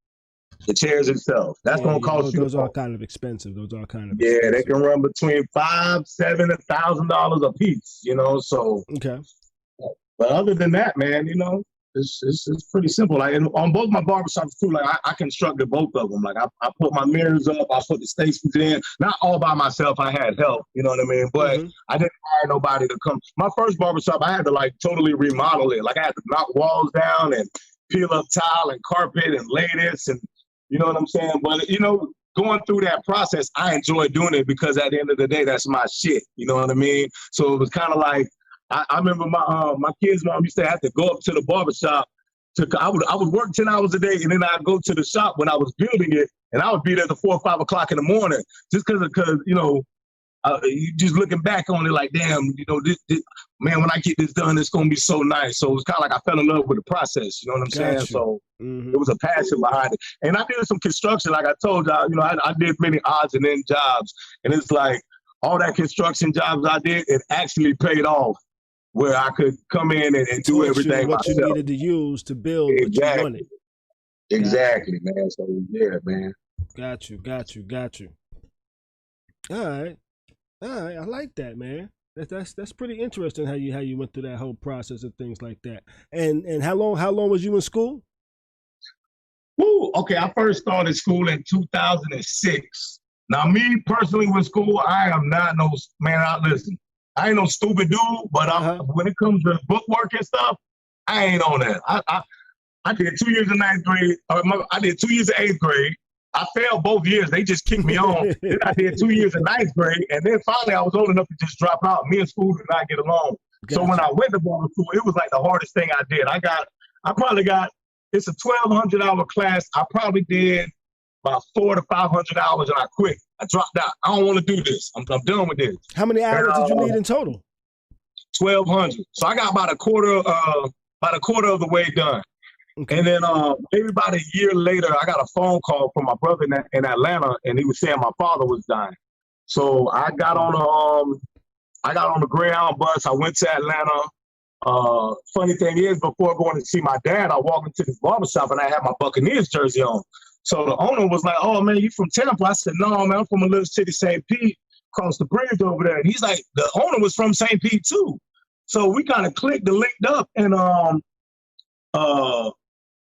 The chairs itself. That's gonna cost you. Those are kind of expensive. Yeah, they can run between $500, $700, $1,000 a piece. You know, so okay. But other than that, man, it's pretty simple. Like on both my barbershops too, like I constructed both of them. Like I put my mirrors up, I put the stations in, not all by myself. I had help, you know what I mean? But mm-hmm. I didn't hire nobody to come. My first barbershop, I had to like totally remodel it. Like I had to knock walls down and peel up tile and carpet and lay this, and you know what I'm saying? But going through that process, I enjoyed doing it because at the end of the day, that's my shit. You know what I mean? So it was kind of like, I remember my kid's mom used to have to go up to the barbershop. I would work 10 hours a day, and then I'd go to the shop when I was building it, and I would be there at 4 or 5 o'clock in the morning, just because just looking back on it, like, damn, this, man, when I get this done, it's gonna be so nice. So it was kind of like I fell in love with the process. You know what I'm saying? So it was a passion behind it, and I did some construction, like I told y'all. I did many odds and end jobs, and it's like all that construction jobs I did, it actually paid off. Where I could come in and do everything what myself. You needed to use to build what you wanted. Exactly, man. So yeah, man. Got you. All right. I like that, man. That's pretty interesting how you went through that whole process and things like that. And how long was you in school? Woo. Okay, I first started school in 2006. Now, me personally with school, I am not no man. Listen. I ain't no stupid dude, but when it comes to bookwork and stuff, I ain't on that. I did 2 years in ninth grade. I did 2 years in eighth grade. I failed both years. They just kicked me on. Then I did 2 years in ninth grade, and then finally I was old enough to just drop out. Me and school did not get along. Gotcha. So when I went to barber school, it was like the hardest thing I did. It's a 1,200-hour class. I probably did about 400 to 500 hours, and I quit. I dropped out. I don't want to do this. I'm done with this. How many hours did you need in total? 1,200. So I got about a quarter of the way done. Okay. And then maybe about a year later, I got a phone call from my brother in Atlanta, and he was saying my father was dying. So I got on the Greyhound bus. I went to Atlanta. Funny thing is, before going to see my dad, I walked into this barbershop and I had my Buccaneers jersey on. So the owner was like, "Oh man, you from Tampa?" I said, "No, man, I'm from a little city, St. Pete, across the bridge over there." And he's like, the owner was from St. Pete too. So we kind of clicked and linked up. And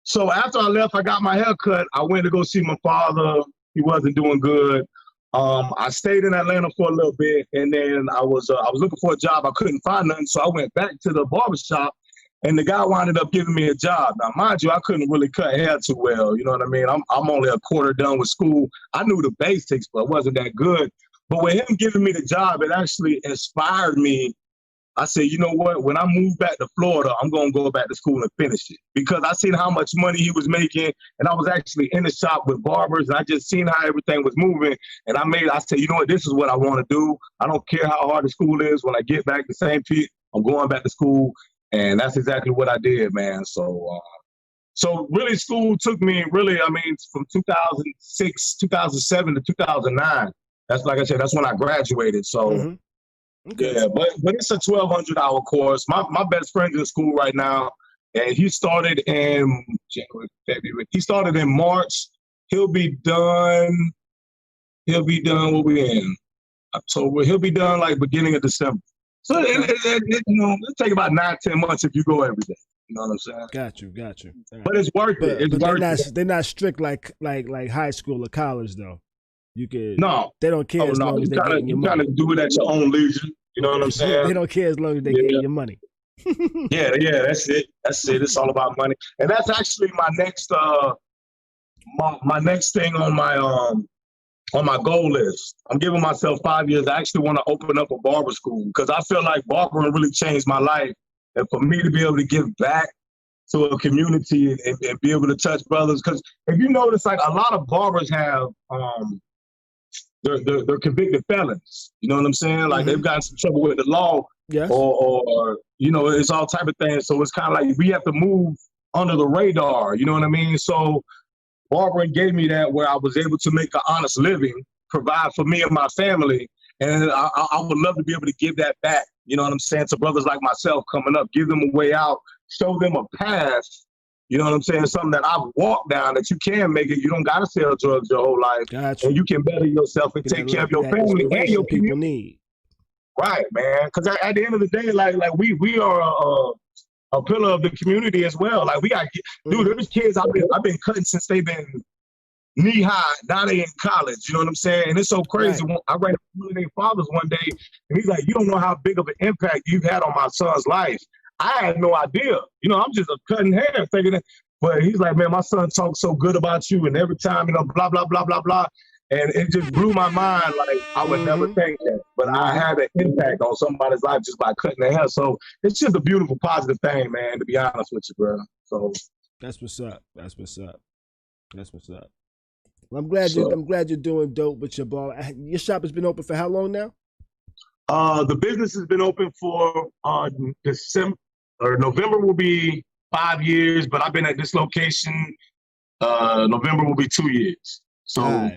so after I left, I got my hair cut. I went to go see my father. He wasn't doing good. I stayed in Atlanta for a little bit, and then I was looking for a job. I couldn't find nothing, so I went back to the barbershop. And the guy wound up giving me a job. Now, mind you, I couldn't really cut hair too well. You know what I mean? I'm only a quarter done with school. I knew the basics, but it wasn't that good. But with him giving me the job, it actually inspired me. I said, you know what? When I move back to Florida, I'm going to go back to school and finish it. Because I seen how much money he was making, and I was actually in the shop with barbers, and I just seen how everything was moving. And I said, you know what? This is what I want to do. I don't care how hard the school is. When I get back to St. Pete, I'm going back to school. And that's exactly what I did, man. So really school took me really, I mean, from 2006, 2007 to 2009. That's like I said, that's when I graduated. So Okay. yeah, but it's a 1,200-hour course. My best friend's in school right now, and he started in January, February. He started in March. He'll be done what we in October. He'll be done like beginning of December. So it'll take about 9-10 months if you go every day. You know what I'm saying? Got you. Right. But it's worth it. It's worth it. They're not strict like high school or college though. You could They don't care as long as they get your money. You kind of do it at your own leisure. You know what I'm saying? They don't care as long as they get your money. yeah, that's it. It's all about money, and that's actually my next my next thing on my goal list. I'm giving myself 5 years. I actually want to open up a barber school because I feel like barbering really changed my life, and for me to be able to give back to a community and be able to touch brothers, because if you notice, like a lot of barbers have they're convicted felons. You know what I'm saying? Like they've gotten some trouble with the law, yes, or it's all type of things. So it's kind of like we have to move under the radar. You know what I mean? So barbering gave me that, where I was able to make an honest living, provide for me and my family, and I would love to be able to give that back. You know what I'm saying? To brothers like myself coming up, give them a way out, show them a path. You know what I'm saying? Something that I've walked down, that you can make it. You don't got to sell drugs your whole life. Gotcha. And you can better yourself and take care of your family and your people need. Right, man. Because at the end of the day, like we are a pillar of the community as well. Like we got, dude, there's kids I've been cutting since they've been knee high. Now they in college. You know what I'm saying? And it's so crazy. Right. I ran into one of their fathers one day, and he's like, "You don't know how big of an impact you've had on my son's life." I had no idea. I'm just cutting hair thinking that. But he's like, "Man, my son talks so good about you, and every time, blah, blah, blah, blah, blah." And it just blew my mind. Like, I would never think that. But I had an impact on somebody's life just by cutting their hair. So it's just a beautiful, positive thing, man, to be honest with you, bro. So that's what's up. Well, I'm glad you're doing dope with your bar. Your shop has been open for how long now? The business has been open for December or November will be 5 years, but I've been at this location. November will be 2 years. So all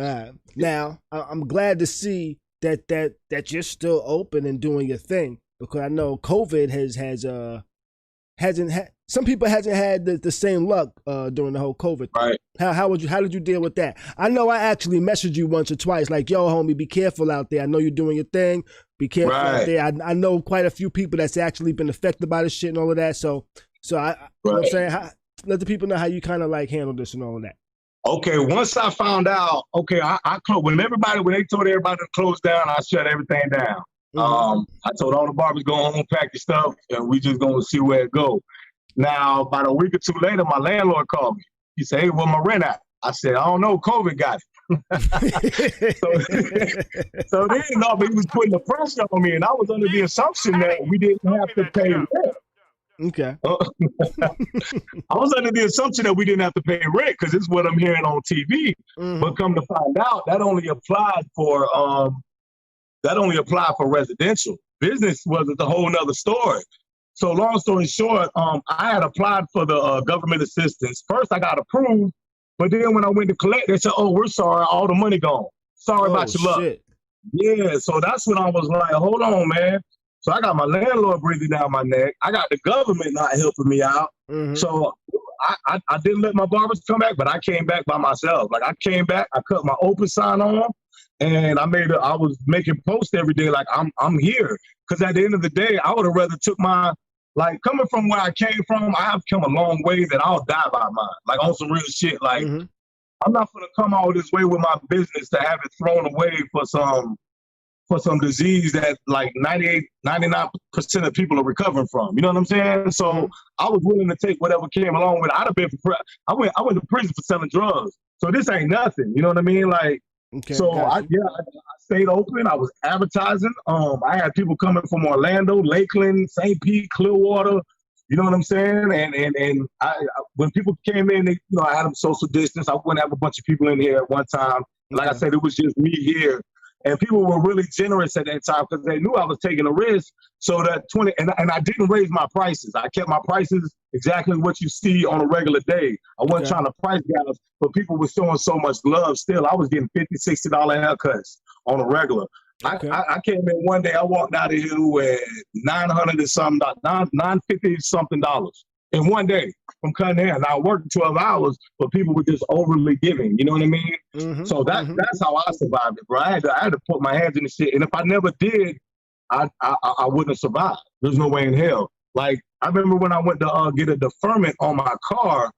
right. Now I'm glad to see that you're still open and doing your thing, because I know COVID hasn't had some people hasn't had the same luck during the whole COVID thing. Right. How did you deal with that? I know I actually messaged you once or twice, like, yo, homie, be careful out there. I know you're doing your thing. Be careful out there. I know quite a few people that's actually been affected by this shit and all of that. So you know what I'm saying? Let the people know how you kind of like handle this and all of that. Okay, once I found out, I closed. When they told everybody to close down, I shut everything down. I told all the barbers, go home, pack your stuff, and we just gonna see where it goes. Now, about a week or two later, my landlord called me. He said, "Hey, where my rent at?" I said, "I don't know. COVID got it." so then, he was putting the pressure on me, and I was under the assumption that we didn't have to pay rent. Okay. I was under the assumption that we didn't have to pay rent because this is what I'm hearing on TV. But come to find out, that only applied for residential. Business was a whole nother story. So long story short, I had applied for the government assistance. First, I got approved, but then when I went to collect, they said, "Oh, we're sorry, all the money gone. Sorry about your luck." Shit. Yeah, so that's when I was like, hold on, man. So I got my landlord breathing down my neck. I got the government not helping me out. So I didn't let my barbers come back, but I came back by myself. Like I came back, I cut my open sign on, and I was making posts every day like I'm here. Because at the end of the day, I would have rather took coming from where I came from, I have come a long way that I'll die by mine. Like on some real shit. Like I'm not gonna come all this way with my business to have it thrown away for some disease that like 98, 99% of people are recovering from. You know what I'm saying? So I was willing to take whatever came along with it. I'd have been I went to prison for selling drugs. So this ain't nothing. You know what I mean? Like, okay, so I stayed open. I was advertising. I had people coming from Orlando, Lakeland, St. Pete, Clearwater. You know what I'm saying? And I when people came in, I had them social distance. I wouldn't have a bunch of people in here at one time. Like I said, it was just me here. And people were really generous at that time because they knew I was taking a risk. So that 20, and I didn't raise my prices. I kept my prices exactly what you see on a regular day. I wasn't trying to price gouge, but people were showing so much love still. I was getting $50, $60 haircuts on a regular. Okay. I came in one day, I walked out of here with $900 and something, $950 something in one day from cutting hair. Now I worked 12 hours, but people were just overly giving. You know what I mean? Mm-hmm, so that's how I survived it, bro. I had to put my hands in the shit. And if I never did, I wouldn't have survived. There's no way in hell. Like, I remember when I went to get a deferment on my car,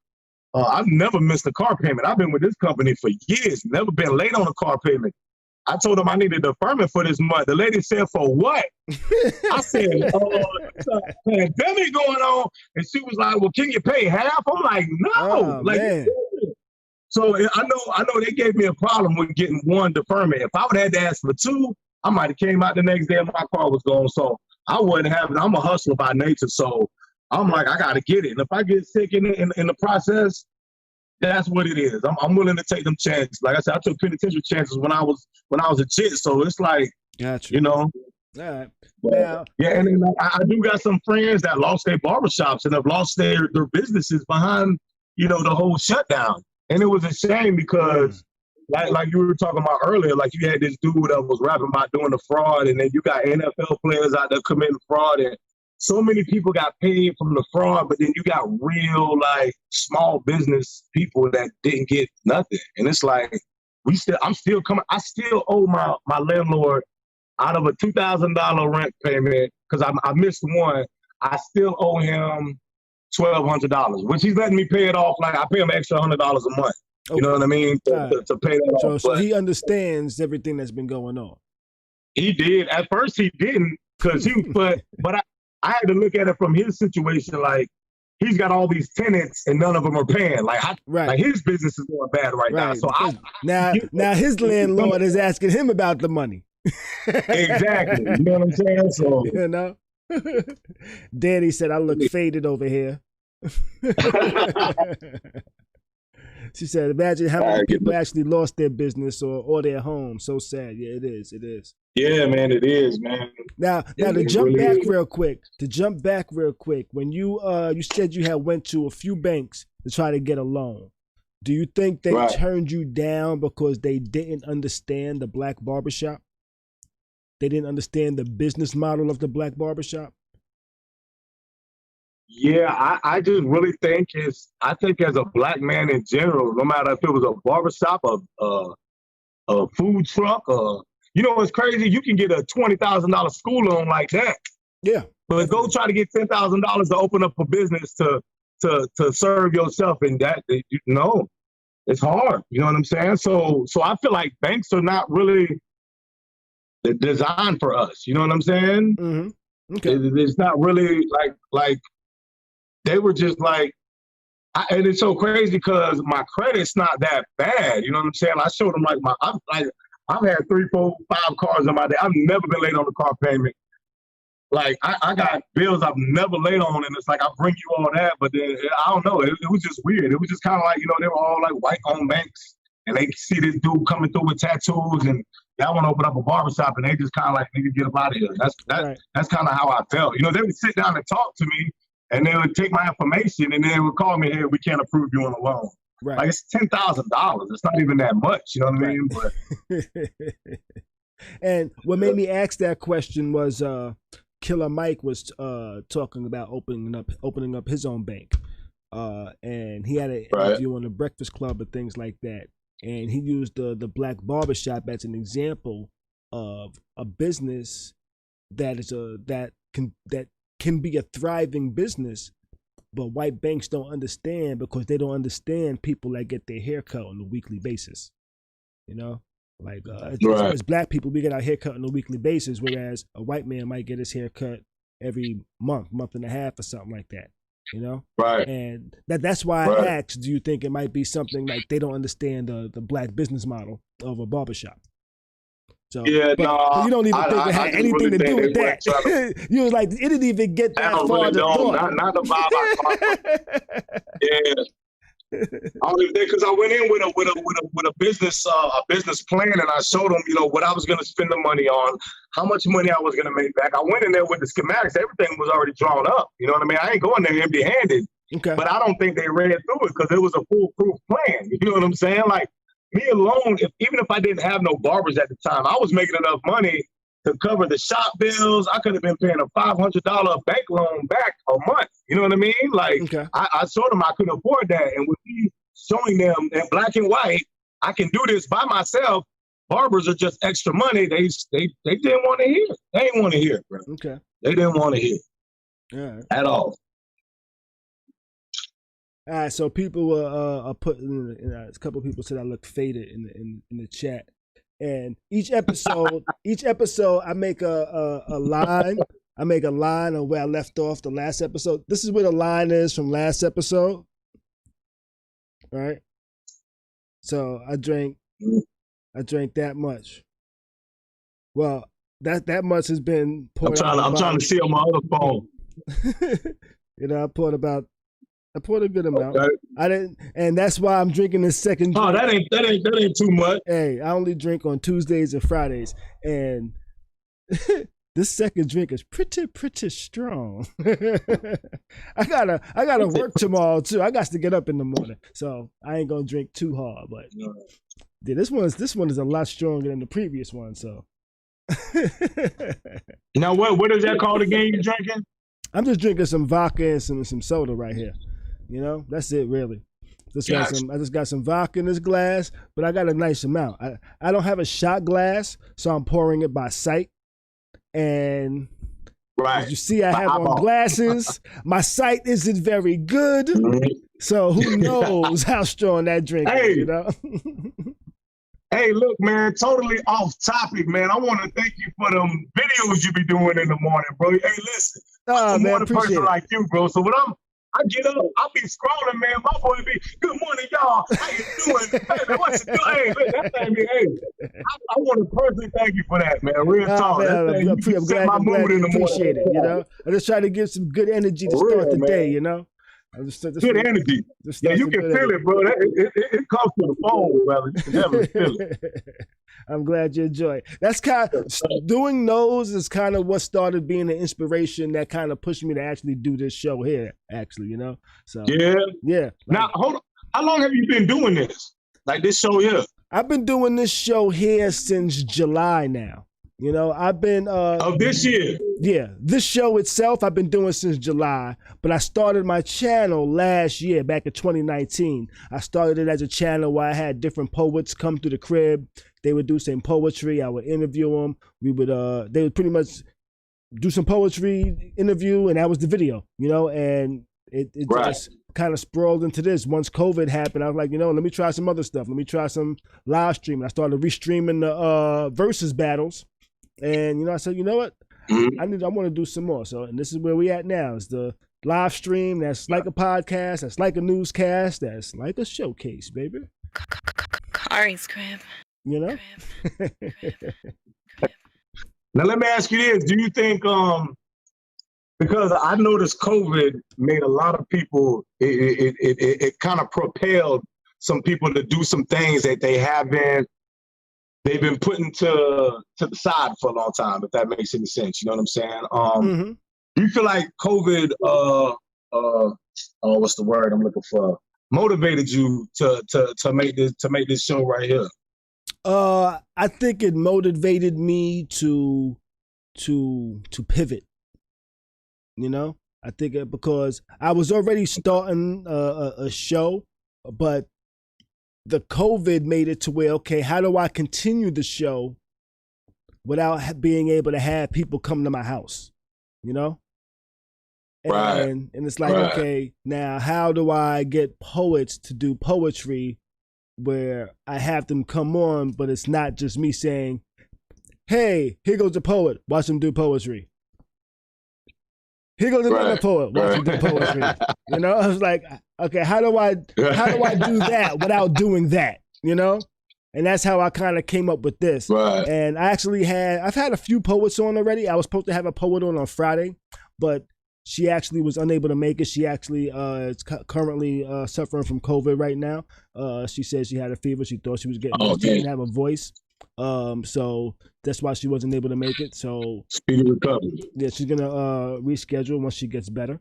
I've never missed a car payment. I've been with this company for years, never been late on a car payment. I told them I needed a deferment for this month. The lady said, for what? I said, there's a pandemic going on. And she was like, well, can you pay half? I'm like, no. Man. So I know they gave me a problem with getting one deferment. If I would have had to ask for two, I might have came out the next day and my car was gone. So I wasn't having, I'm a hustler by nature. So I'm like, I got to get it. And if I get sick in the process, that's what it is. I'm willing to take them chances. Like I said, I took penitentiary chances when I was a kid. So it's like, gotcha. You know. All right. Now, yeah, and then I do got some friends that lost their barbershops and have lost their businesses behind, you know, the whole shutdown. And it was a shame because, like you were talking about earlier, like you had this dude that was rapping about doing the fraud, and then you got NFL players out there committing fraud, and so many people got paid from the fraud, but then you got real, like, small business people that didn't get nothing. And it's like, I still owe my landlord out of a $2,000 rent payment, because I missed one, I still owe him $1,200, which he's letting me pay it off. Like, I pay him extra $100 a month. Okay. You know what I mean? To pay that off. So he understands everything that's been going on. He did. At first he didn't, because but I had to look at it from his situation. Like, he's got all these tenants and none of them are paying. Like, like his business is going bad right now. So now his landlord is asking him about the money. Exactly. You know what I'm saying? So, you know, Daddy said, I look faded over here. She said, imagine how many people actually lost their business or their home. So sad. Yeah, it is. It is. Yeah, man, it is, man. Now to jump back real quick, when you said you had went to a few banks to try to get a loan, do you think they turned you down because they didn't understand the black barbershop? They didn't understand the business model of the black barbershop? Yeah, I just really think I think as a black man in general, no matter if it was a barbershop, a food truck, you know, it's crazy. You can get a $20,000 school loan like that. Yeah. But go try to get $10,000 to open up a business to serve yourself, and that, no, it's hard. You know what I'm saying? So I feel like banks are not really designed for us. You know what I'm saying? Mm-hmm. Okay. It's not really like they were just like, and it's so crazy because my credit's not that bad. You know what I'm saying? I showed them I've had 3, 4, 5 cars in my day. I've never been late on the car payment. Like, I got bills I've never late on, and it's like, I bring you all that, but then, I don't know, it was just weird. It was just kind of like, you know, they were all like white-owned banks, and they see this dude coming through with tattoos, and y'all want to open up a barbershop, and they just kind of like, nigga, get up out of here. That's kind of how I felt. You know, they would sit down and talk to me, and they would take my information, and they would call me, hey, we can't approve you on a loan. Right. Like, it's $10,000. It's not even that much. You know what I mean? But and what made me ask that question was Killer Mike was talking about opening up his own bank, and he had an interview on the Breakfast Club and things like that. And he used the black barbershop as an example of a business that can be a thriving business. But white banks don't understand because they don't understand people that get their hair cut on a weekly basis. You know, like as black people, we get our hair cut on a weekly basis, whereas a white man might get his hair cut every month and a half or something like that. You know, right? And that's why I asked, do you think it might be something like they don't understand the black business model of a barbershop? So, yeah, but you don't even think it had anything really to do with that. You was like, it didn't even get that far. Really not the vibe I caught. Yeah. Only because I went in with a business plan, and I showed them, what I was going to spend the money on, how much money I was going to make back. I went in there with the schematics; everything was already drawn up. You know what I mean? I ain't going there empty-handed. Okay. But I don't think they read through it because it was a foolproof plan. You know what I'm saying? Like me alone, even if I didn't have no barbers at the time, I was making enough money to cover the shop bills. I could have been paying a $500 bank loan back a month. You know what I mean? Like Okay. I showed them I couldn't afford that, and with me showing them in black and white, I can do this by myself. Barbers are just extra money. They didn't want to hear it. They didn't want to hear it, bro. Okay. They didn't want to hear it at all. All right, so people were putting. A couple of people said I look faded in the chat, and each episode, I make a line. I make a line of where I left off the last episode. This is where the line is from last episode. All right. So I drank that much. Well, that much has been poured. I'm trying to see on my other phone. I poured a good amount. Okay. I didn't, and that's why I'm drinking this second drink. Oh, that ain't too much. Hey, I only drink on Tuesdays and Fridays, and this second drink is pretty strong. I gotta work tomorrow too. I got to get up in the morning, so I ain't gonna drink too hard. But yeah, this one is a lot stronger than the previous one. So now, what is that called again? You drinking? I'm just drinking some vodka and some soda right here. That's it really. I just got some vodka in this glass, but I got a nice amount. I don't have a shot glass, so I'm pouring it by sight. And as you see, I have on glasses. My sight isn't very good, so who knows how strong that drink is, Hey, look, man, totally off topic, man. I want to thank you for them videos you be doing in the morning, bro. Hey, listen, I'm a morning person like you, bro. So when I get up, I be scrolling, man. My boy be, good morning, y'all. How you doing? Hey, man, what's you doing? Hey, look, that thing be, I want to personally thank you for that, man. Real talk. Man, I'm glad you appreciate it, I just try to give some good energy to start the day, Just good energy. Yeah, you can feel it, bro. It comes to the phone, brother. You can definitely feel it. I'm glad you enjoy it. That's kind of, doing those is kind of what started being the inspiration that kind of pushed me to actually do this show here, actually, So yeah. Now, hold on. How long have you been doing this? Like this show here? I've been doing this show here since July now. I've been of this year. Yeah, this show itself I've been doing since July, but I started my channel last year, back in 2019. I started it as a channel where I had different poets come through the crib. They would do some poetry. I would interview them. They would pretty much do some poetry, interview, and that was the video. And it just kind of sprawled into this. Once COVID happened, I was like, let me try some other stuff. Let me try some live streaming. I started restreaming the versus battles. And, I said, you know what? I want to do some more. So, and this is where we at now. It's the live stream. That's like a podcast. That's like a newscast. That's like a showcase, baby. Khary's crib. Now, let me ask you this. Do you think, because I noticed COVID made a lot of people, it kind of propelled some people to do some things that they've been putting to the side for a long time, if that makes any sense. You know what I'm saying? Do you feel like COVID, what's the word I'm looking for? Motivated you to make this show right here? I think it motivated me to pivot. I think because I was already starting a show, but the COVID made it to where, okay, how do I continue the show without being able to have people come to my house, And it's like, okay, now how do I get poets to do poetry where I have them come on, but it's not just me saying, hey, here goes a poet, watch him do poetry. Here goes another poet, watch him do poetry. I was like, okay, how do I do that without doing that? And that's how I kind of came up with this. And I've had a few poets on already. I was supposed to have a poet on Friday, but she actually was unable to make it. She actually is currently suffering from COVID right now. She said she had a fever. She thought she was getting she didn't have a voice. So that's why she wasn't able to make it. So speedy recovery. Yeah, she's gonna reschedule once she gets better.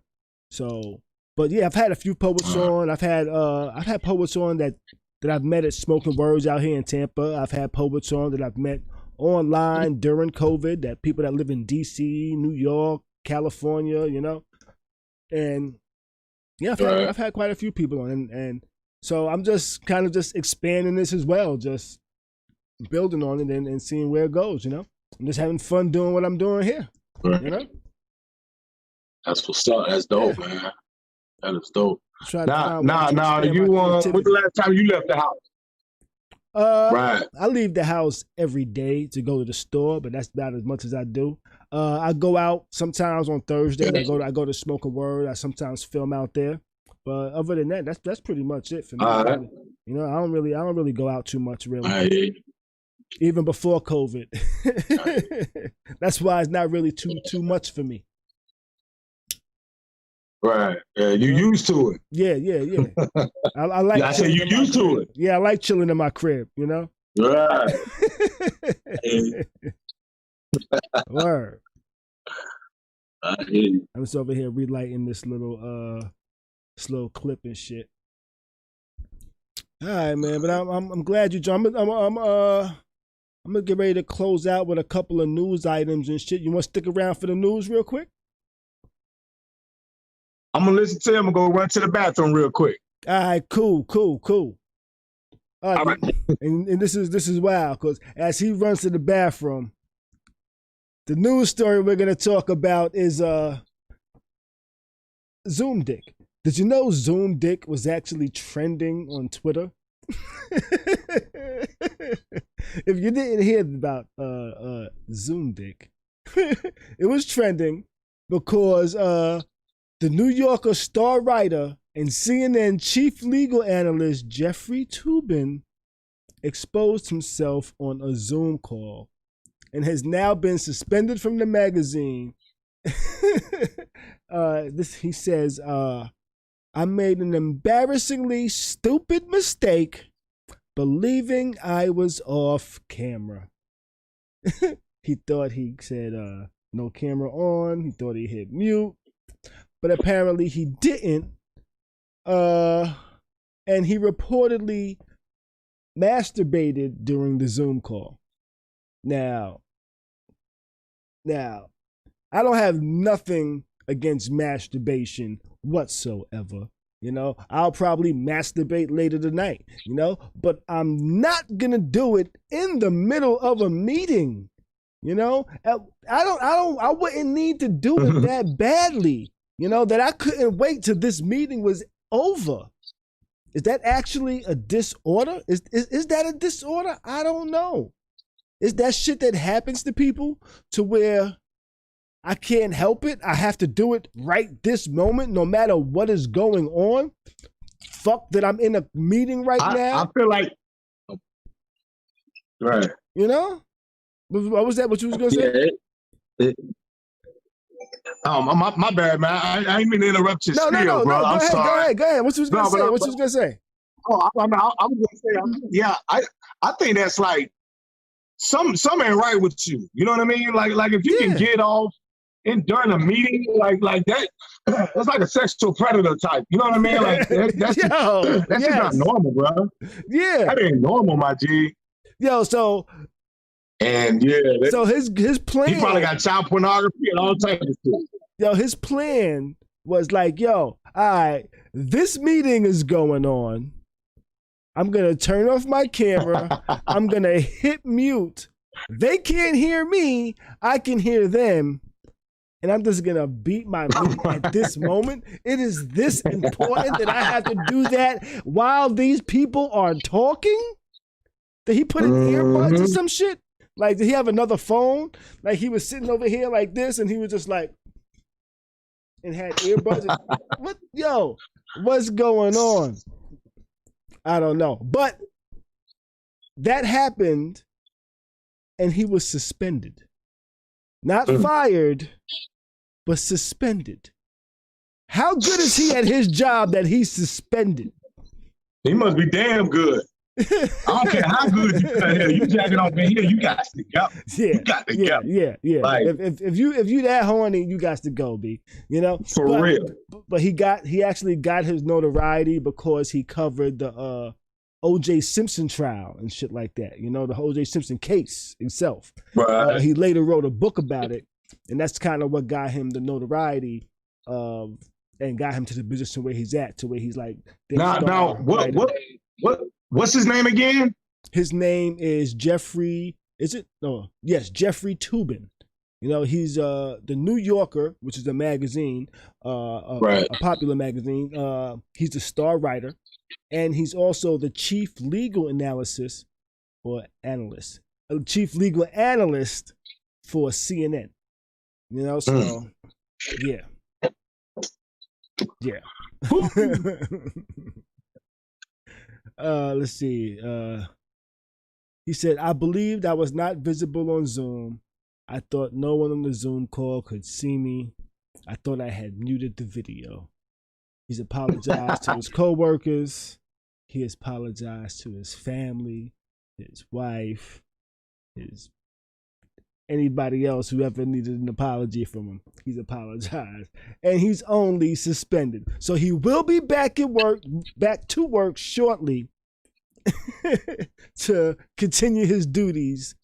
So, but yeah, I've had a few poets on. I've had poets on that I've met at Smoking Words out here in Tampa. I've had poets on that I've met online during COVID. That people that live in DC, New York, California, you know, and yeah, I've had quite a few people on, and so I'm just kind of just expanding this as well, just building on it and seeing where it goes. You know, I'm just having fun doing what I'm doing here. Right. You know, that's what's up. That's dope, man. That is dope. Now, you when's the last time you left the house? Right. I leave the house every day to go to the store, but that's about as much as I do. I go out sometimes on Thursdays. I go to Smoke a Word. I sometimes film out there, but other than that, that's pretty much it for me. You know, I don't really go out too much, really. Even before COVID. That's why it's not really too much for me. Right. Yeah, you used to it. Yeah. I like. I said you used to it. Yeah, I like chilling in my crib. You know. Right. Word. I hear you. I'm just over here relighting this little clip and shit. All right, man. But I'm glad you joined. I'm gonna get ready to close out with a couple of news items and shit. You want to stick around for the news real quick? I'm gonna listen to him and go run to the bathroom real quick. All right, cool. All right. And this is wild because as he runs to the bathroom, the news story we're gonna talk about is Zoom Dick. Did you know Zoom Dick was actually trending on Twitter? If you didn't hear about Zoom Dick, it was trending because the New Yorker star writer and CNN chief legal analyst Jeffrey Toobin exposed himself on a Zoom call and has now been suspended from the magazine. He says, I made an embarrassingly stupid mistake believing I was off camera. He thought he said no camera on. He thought he hit mute. But apparently he didn't. And he reportedly masturbated during the Zoom call. Now, I don't have nothing against masturbation whatsoever. You know, I'll probably masturbate later tonight, you know, but I'm not gonna do it in the middle of a meeting. You know, I wouldn't need to do it that badly. You know, that I couldn't wait till this meeting was over. Is that actually a disorder? Is that a disorder? I don't know. Is that shit that happens to people to where I can't help it? I have to do it right this moment, no matter what is going on. Fuck that I'm in a meeting now. I feel like, right. You know? What was that? What you was gonna say? My bad, man. I ain't mean to interrupt your spiel, bro. I'm sorry. Go ahead. What you was gonna say? What you was gonna say? Oh, I was gonna say, yeah. I think that's like something ain't right with you. You know what I mean? Like if you can get off during a meeting like that, that's like a sexual predator type. You know what I mean? Like that's just not normal, bro. Yeah, that ain't normal, my G. Yo, so. And so his plan. He probably got child pornography and all types of stuff. Yo, his plan was like, all right, this meeting is going on. I'm gonna turn off my camera. I'm gonna hit mute. They can't hear me. I can hear them. And I'm just gonna beat my meat at this moment. It is this important that I have to do that while these people are talking? Did he put in earbuds or some shit? Like, did he have another phone? Like, he was sitting over here like this, and he was just like, and had earbuds. What's going on? I don't know. But that happened, and he was suspended. Not fired, but suspended. How good is he at his job that he's suspended? He must be damn good. I don't care how good you are. You jacking off in here, you got to go. Yeah, you got to go. Yeah. Like, if you that horny, you got to go, B. You know, for real. But he actually got his notoriety because he covered the O.J. Simpson trial and shit like that. You know, the O.J. Simpson case itself. Right. He later wrote a book about it, and that's kind of what got him the notoriety and got him to the position where he's at, to where he's like. Now, what's his name again? His name is Jeffrey. Is it? No. Yes, Jeffrey Toobin. You know, he's the New Yorker, which is a magazine, a popular magazine. He's the star writer, and he's also the chief legal analyst for CNN. You know, so yeah. Let's see. He said, I believed I was not visible on Zoom. I thought no one on the Zoom call could see me. I thought I had muted the video. He's apologized to his coworkers. He has apologized to his family, his wife, anybody else who ever needed an apology from him. He's apologized. And he's only suspended. So he will be back to work shortly to continue his duties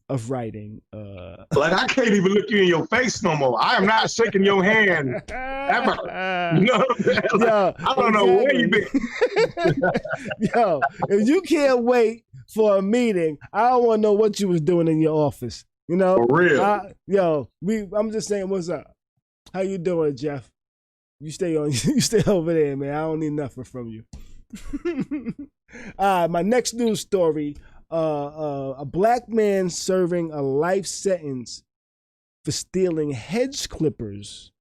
of writing. Like, I can't even look you in your face no more. I am not shaking your hand ever. You know what I'm saying? Like, I don't know where you been. Yo, if you can't wait for a meeting, I don't want to know what you was doing in your office. You know, for real. I'm just saying, what's up? How you doing, Jeff? You stay over there, man. I don't need nothing from you. My next news story: a black man serving a life sentence for stealing hedge clippers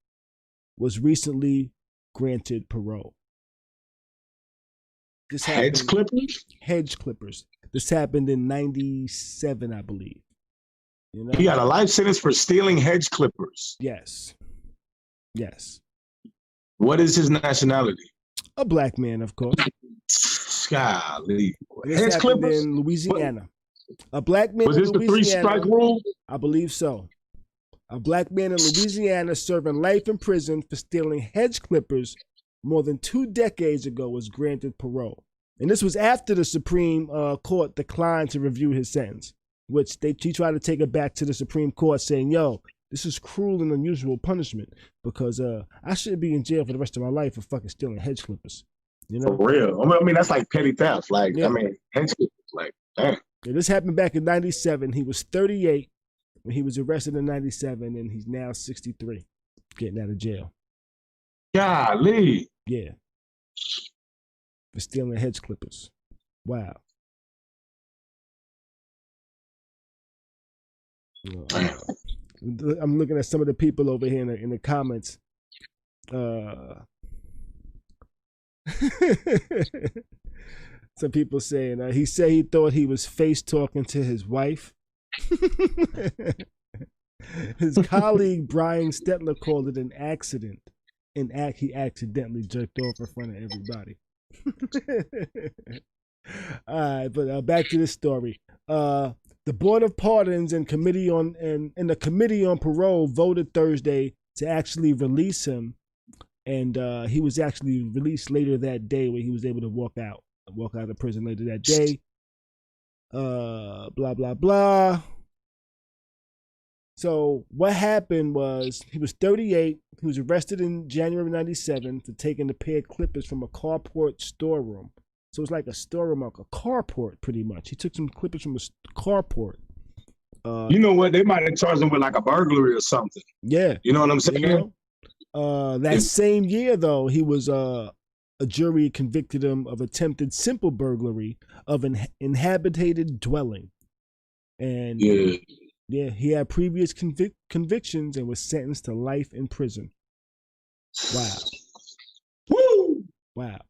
was recently granted parole. Hedge clippers? Hedge clippers. This happened in '97, I believe. You know? He got a life sentence for stealing hedge clippers. Yes. What is his nationality? A black man, of course. Golly. Hedge clippers in Louisiana. A black man. Was this the 3-strike rule? I believe so. A black man in Louisiana serving life in prison for stealing hedge clippers more than 2 decades ago was granted parole. And this was after the Supreme Court declined to review his sentence, which he tried to take it back to the Supreme Court saying, yo, this is cruel and unusual punishment because I shouldn't be in jail for the rest of my life for fucking stealing hedge clippers. You know? For real. I mean, that's like petty theft. Like, yeah. I mean, hedge clippers, like, damn. Yeah, this happened back in '97. He was 38 when he was arrested in '97, and he's now 63, getting out of jail. Golly. Yeah. For stealing hedge clippers. Wow. I'm looking at some of the people over here in the comments. Some people saying he said he thought he was face talking to his wife. His colleague Brian Stetler called it an accident. He accidentally jerked off in front of everybody. All right, but back to this story. The Board of Pardons and the Committee on Parole voted Thursday to actually release him, and he was actually released later that day, where he was able to walk out of prison later that day. Blah blah blah. So what happened was he was 38. He was arrested in January '97 for taking a pair of clippers from a carport storeroom. So it's like a storeroom, like a carport, pretty much. He took some clippers from a carport. You know what? They might have charged him with like a burglary or something. Yeah. You know what I'm saying? You know? That same year, though, he was a jury convicted him of attempted simple burglary of an inhabited dwelling. And yeah, he had previous convictions and was sentenced to life in prison. Wow. Woo! Wow.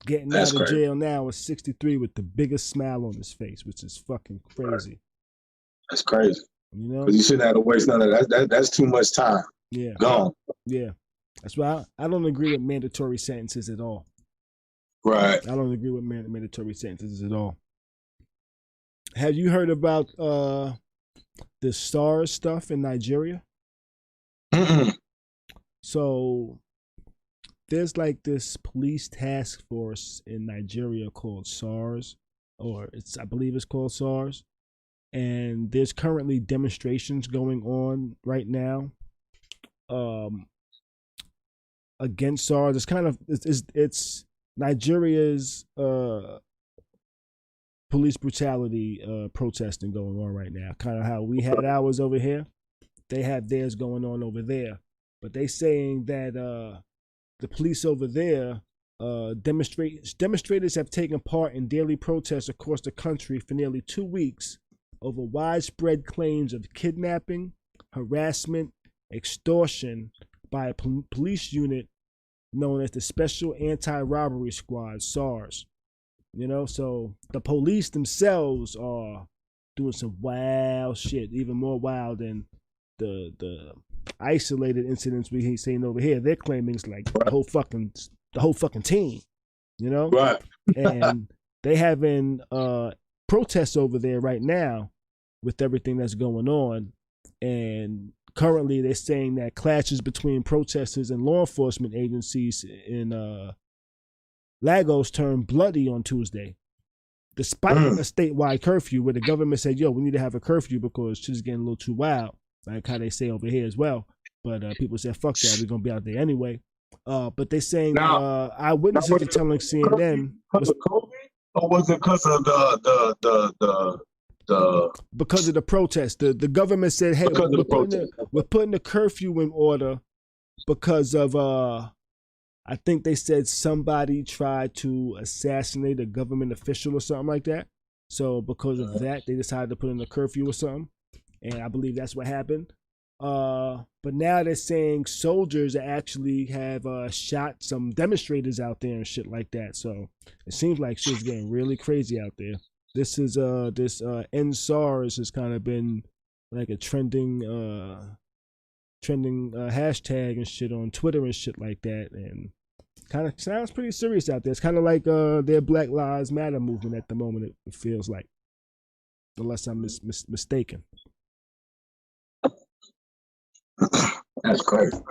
Getting out of jail now at 63 with the biggest smile on his face, which is fucking crazy. That's crazy. You know? Because you shouldn't have to waste none of that. That's too much time. Yeah. Gone. Yeah. That's why I don't agree with mandatory sentences at all. Right. I don't agree with mandatory sentences at all. Have you heard about the SARS stuff in Nigeria? Mm-mm. So there's like this police task force in Nigeria called SARS, or I believe it's called SARS. And there's currently demonstrations going on right now against SARS. It's Nigeria's police brutality protesting going on right now. Kind of how we had ours over here, they have theirs going on over there. But they saying that the police over there, demonstrators have taken part in daily protests across the country for nearly 2 weeks over widespread claims of kidnapping, harassment, extortion by a police unit known as the Special Anti-Robbery Squad, SARS. You know, so the police themselves are doing some wild shit, even more wild than the isolated incidents we seen over here. They're claiming it's like the whole fucking team, you know? Right. And they having protests over there right now with everything that's going on. And currently they're saying that clashes between protesters and law enforcement agencies in Lagos turned bloody on Tuesday, despite a statewide curfew where the government said, yo, we need to have a curfew because shit's getting a little too wild, like how they say over here as well. But people said, fuck that, we're going to be out there anyway. But they're saying eyewitnesses are telling CNN. Because of COVID? Or was it because of because of the protest? The government said, hey, we're putting the curfew in order because of, I think they said somebody tried to assassinate a government official or something like that. So because of that, they decided to put in a curfew or something. And I believe that's what happened. But now they're saying soldiers actually have shot some demonstrators out there and shit like that. So it seems like shit's getting really crazy out there. This is this End SARS has kind of been like a trending hashtag and shit on Twitter and shit like that, and kind of sounds pretty serious out there. It's kind of like their Black Lives Matter movement at the moment. It feels like, unless I'm mistaken. That's crazy.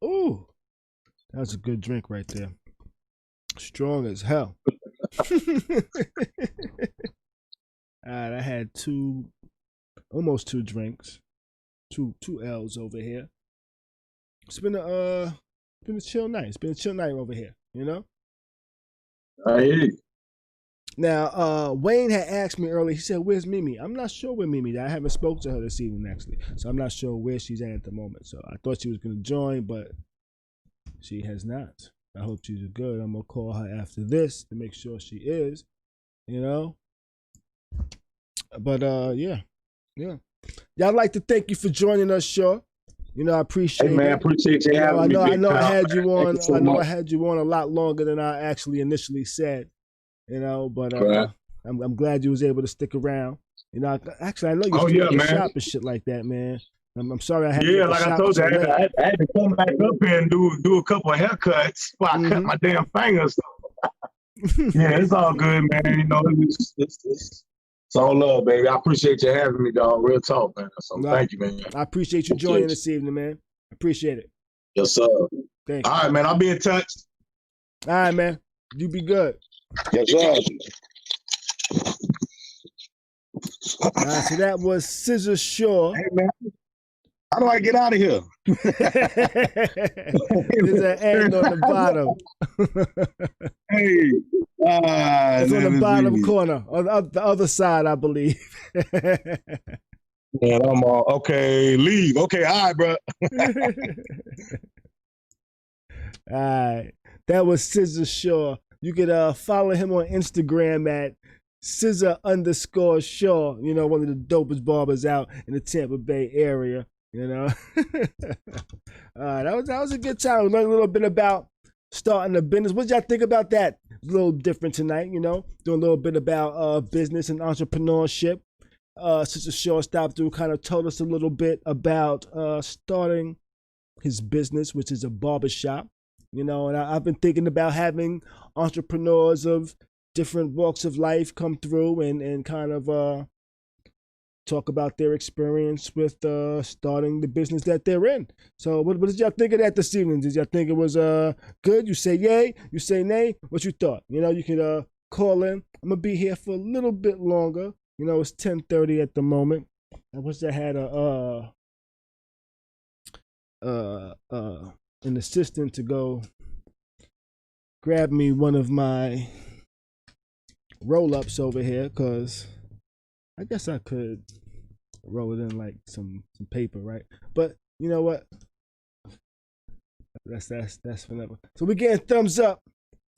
Ooh, that's a good drink right there. Strong as hell. Alright, I had almost two drinks, two L's over here. It's been a chill night. It's been a chill night over here, you know. I hear you. Now, Wayne had asked me earlier. He said, "Where's Mimi?" I'm not sure where Mimi is. I haven't spoken to her this evening actually, so I'm not sure where she's at the moment. So I thought she was gonna join, but she has not. I hope she's good. I'm gonna call her after this to make sure she is. You know. But yeah. Y'all, like to thank you for joining us, Shaw. You know, I appreciate it. Man, appreciate you having me. I know I had you on. I had you on a lot longer than I actually initially said. You know, but I'm glad you was able to stick around. You know, actually, I know you're still at the shop and shit like that, man. I'm sorry I had to like I told you, I had to come back up here and do a couple of haircuts while I cut my damn fingers. Yeah, it's all good, man. You know, it's all love, baby. I appreciate you having me, dog. Real talk, man. So thank you, man. I appreciate you joining this evening, man. Appreciate it. Yes, sir. Thank you. All right, man. I'll be in touch. All right, man. You be good. Yes, sir. So that was Scissor Shaw. Hey, man. How do I get out of here? There's an end on the bottom. Hey. It's on the bottom corner. On the other side, I believe. Man, I'm all, okay, leave. Okay, all right, bro. All right. That was Scissor Shaw. You could follow him on Instagram at Scissor_Shaw. You know, one of the dopest barbers out in the Tampa Bay area. You know, that was a good time. We learned a little bit about starting a business. What y'all think about that? It's a little different tonight, you know, doing a little bit about business and entrepreneurship. Sister Shaw stopped through, kind of told us a little bit about starting his business, which is a barbershop. You know, and I've been thinking about having entrepreneurs of different walks of life come through and kind of talk about their experience with starting the business that they're in. So what did y'all think of that this evening? Did y'all think it was good? You say yay, you say nay. What you thought? You know, you can call in. I'm gonna be here for a little bit longer. You know, it's 10:30 at the moment. I wish I had an assistant to go grab me one of my roll-ups over here, because I guess I could roll it in like some paper, right? But you know what? That's whatever. So we're getting thumbs up.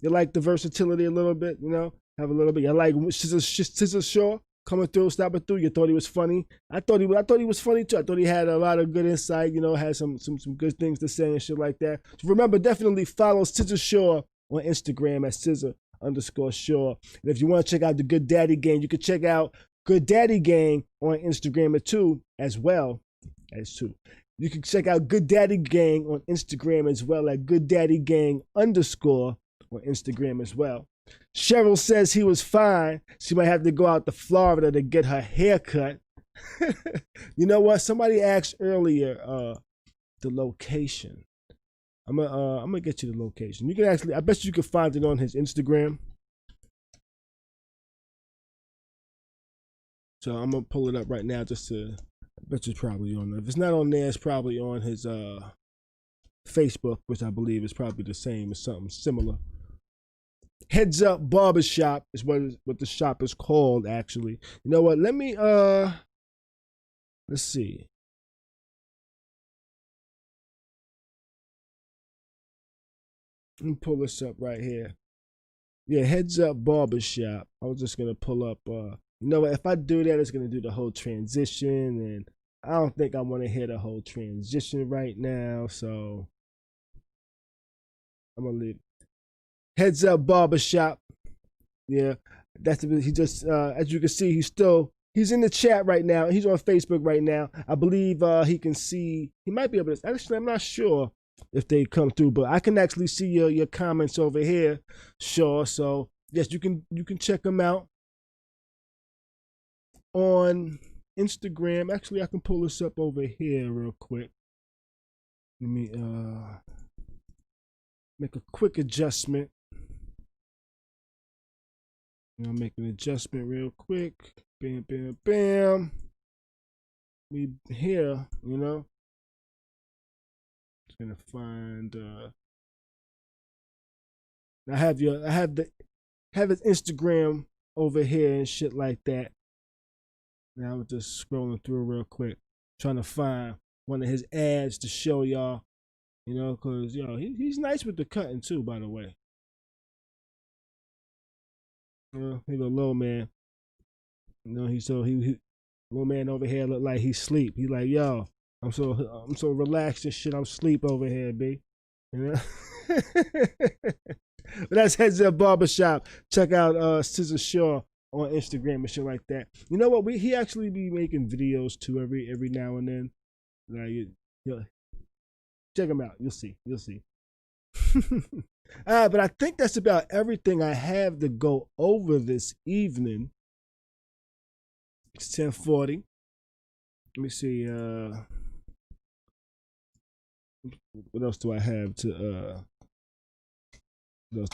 You like the versatility a little bit, you know? Have a little bit. You like Scissor Shaw coming through, stopping through. You thought he was funny. I thought he was funny too. I thought he had a lot of good insight, you know, had some good things to say and shit like that. So remember, definitely follow Scissor Shaw on Instagram at Scissor_Shaw. And if you want to check out the Good Daddy Gang, you can check out Good Daddy Gang on Instagram too, as well as too. You can check out Good Daddy Gang on Instagram as well at Good Daddy Gang_ on Instagram as well. Cheryl says he was fine. She might have to go out to Florida to get her hair cut. You know what? Somebody asked earlier the location. I'm gonna get you the location. You can actually, I bet you can find it on his Instagram. So I'm gonna pull it up right now just to, I bet it's probably on there. If it's not on there, it's probably on his Facebook, which I believe is probably the same or something similar. Heads Up Barbershop is what the shop is called, actually. You know what? Let me let's see. Let me pull this up right here. Yeah, Heads Up Barbershop. I was just gonna pull up you know what, if I do that, it's gonna do the whole transition, and I don't think I want to hear the whole transition right now, so I'm gonna leave. Heads Up Barbershop. Yeah, that's he just as you can see, he's in the chat right now. He's on Facebook right now. I believe he can see. He might be able to. Actually, I'm not sure if they come through, but I can actually see your comments over here. Sure. So yes, you can check them out on Instagram. Actually, I can pull this up over here real quick. Let me make a quick adjustment. I'll make an adjustment real quick. Bam, bam, bam. We here, you know. Just gonna find. I have his Instagram over here and shit like that. Now I'm just scrolling through real quick, trying to find one of his ads to show y'all. You know, cause he's nice with the cutting too, by the way. He's a little man. You know, he little man over here look like he sleep. He like, yo, I'm so relaxed and shit. I'm sleep over here, B. You know. But that's Heads Up Barbershop. Check out Scissor Shaw on Instagram and shit like that. You know what? He actually be making videos too every now and then. Like, check him out. You'll see. But I think that's about everything I have to go over this evening. It's 10:40. Let me see. What else do I have to go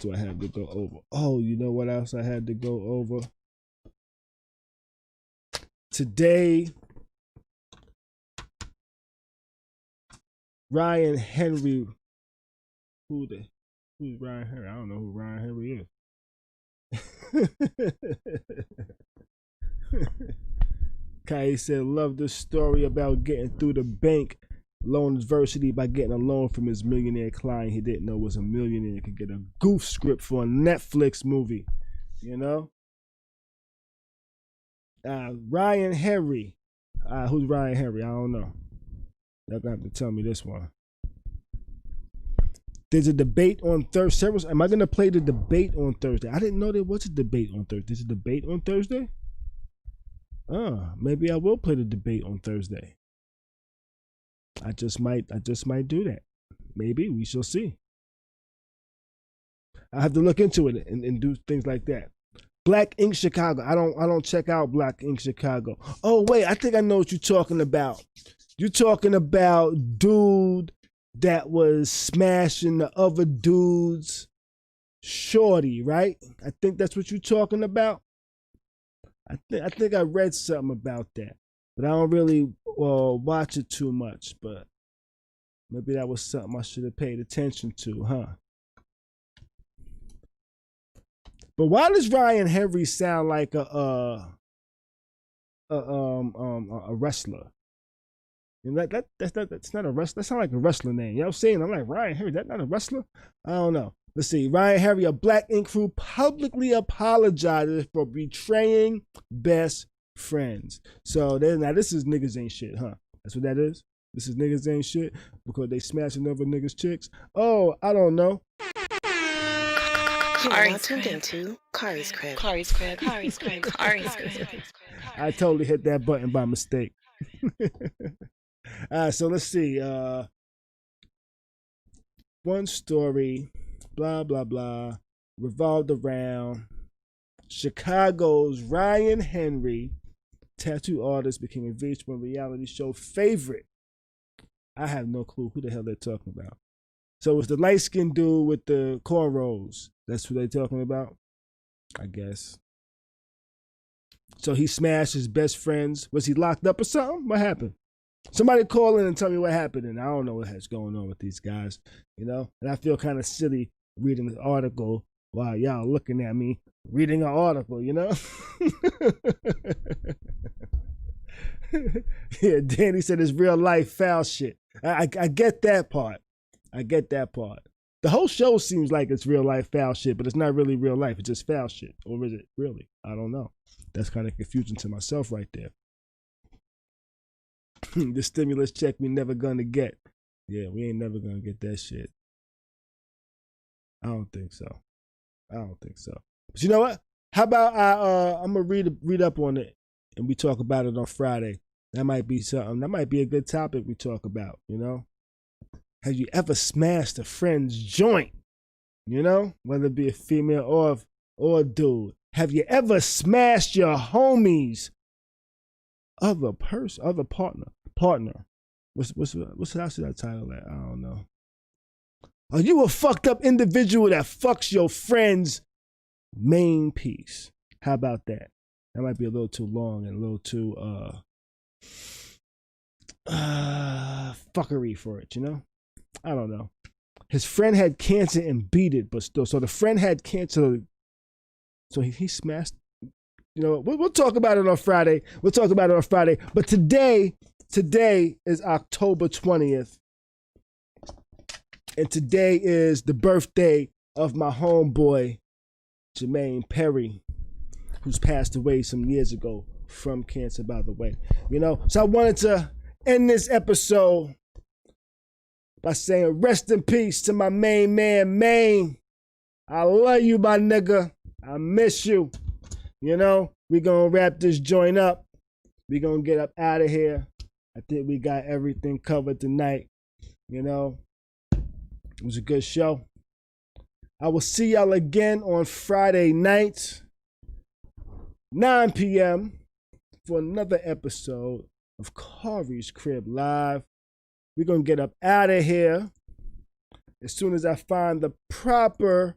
over? Oh, you know what else I had to go over? Today, Ryan Henry. Who's Ryan Henry? I don't know who Ryan Henry is. Khary said, love this story about getting through the bank loan adversity by getting a loan from his millionaire client he didn't know was a millionaire. Could get a goof script for a Netflix movie, you know? Ryan Henry. Who's Ryan Henry? I don't know. Y'all gonna have to tell me this one. There's a debate on Thursday. Am I going to play the debate on Thursday? I didn't know there was a debate on Thursday. There's a debate on Thursday? Maybe I will play the debate on Thursday. I just might do that. Maybe, we shall see. I have to look into it and do things like that. Black Ink Chicago. I don't check out Black Ink Chicago. Oh wait, I think I know what you're talking about. You're talking about dude that was smashing the other dude's shorty, right? I think that's what you're talking about. I think I read something about that, but I don't really watch it too much. But maybe that was something I should have paid attention to, huh? But why does Ryan Henry sound like a wrestler? And that's not a wrestler. That sounds like a wrestler name. You know what I'm saying? I'm like, Ryan Henry, that's not a wrestler? I don't know. Let's see. Ryan Henry, a Black Ink crew, publicly apologizes for betraying best friends. So now this is niggas ain't shit, huh? That's what that is? This is niggas ain't shit because they smashing other niggas' chicks? Oh, I don't know. You are now tuned into Khary's Crib. Khary's Crib. Khary's Crib. Khary's Crib. I totally hit that button by mistake. So let's see. One story, blah, blah, blah, revolved around Chicago's Ryan Henry, tattoo artist, became a VH1 reality show favorite. I have no clue who the hell they're talking about. So it's the light-skinned dude with the cornrows. That's who they're talking about, I guess. So he smashed his best friends. Was he locked up or something? What happened? Somebody call in and tell me what happened. And I don't know what's going on with these guys, you know? And I feel kind of silly reading this article while y'all looking at me reading an article, you know? Yeah, Danny said it's real life foul shit. I get that part. I get that part. The whole show seems like it's real life foul shit, but it's not really real life. It's just foul shit. Or is it really? I don't know. That's kind of confusing to myself right there. The stimulus check we never gonna get. Yeah, we ain't never gonna get that shit. I don't think so. But you know what? How about I'm gonna read up on it and we talk about it on Friday. That might be something. That might be a good topic we talk about, you know? Have you ever smashed a friend's joint? You know? Whether it be a female or a dude. Have you ever smashed your homie's other partner? What's how should I title that? I don't know. Are you a fucked up individual that fucks your friend's main piece? How about that? That might be a little too long and a little too fuckery for it, you know? I don't know. His friend had cancer and beat it, but still. So the friend had cancer. So he smashed. You know, we'll talk about it on Friday. But today is October 20th. And today is the birthday of my homeboy, Jermaine Perry, who's passed away some years ago from cancer, by the way. You know, so I wanted to end this episode by saying rest in peace to my main man, Maine. I love you, my nigga. I miss you. You know, we gonna wrap this joint up. We gonna get up out of here. I think we got everything covered tonight. You know, it was a good show. I will see y'all again on Friday night, 9 p.m. for another episode of Khary's Crib Live. We're going to get up out of here as soon as I find the proper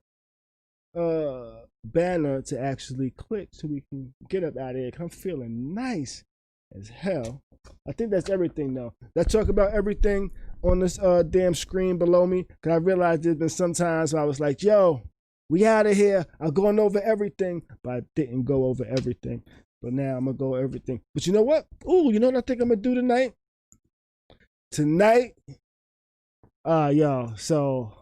banner to actually click so we can get up out of here. I'm feeling nice as hell. I think that's everything, though. Did I talk about everything on this damn screen below me? Because I realized there's been some times where I was like, yo, we out of here. I'm going over everything. But I didn't go over everything. But now I'm going to go over everything. But you know what? Ooh, you know what I think I'm going to do tonight? Y'all, so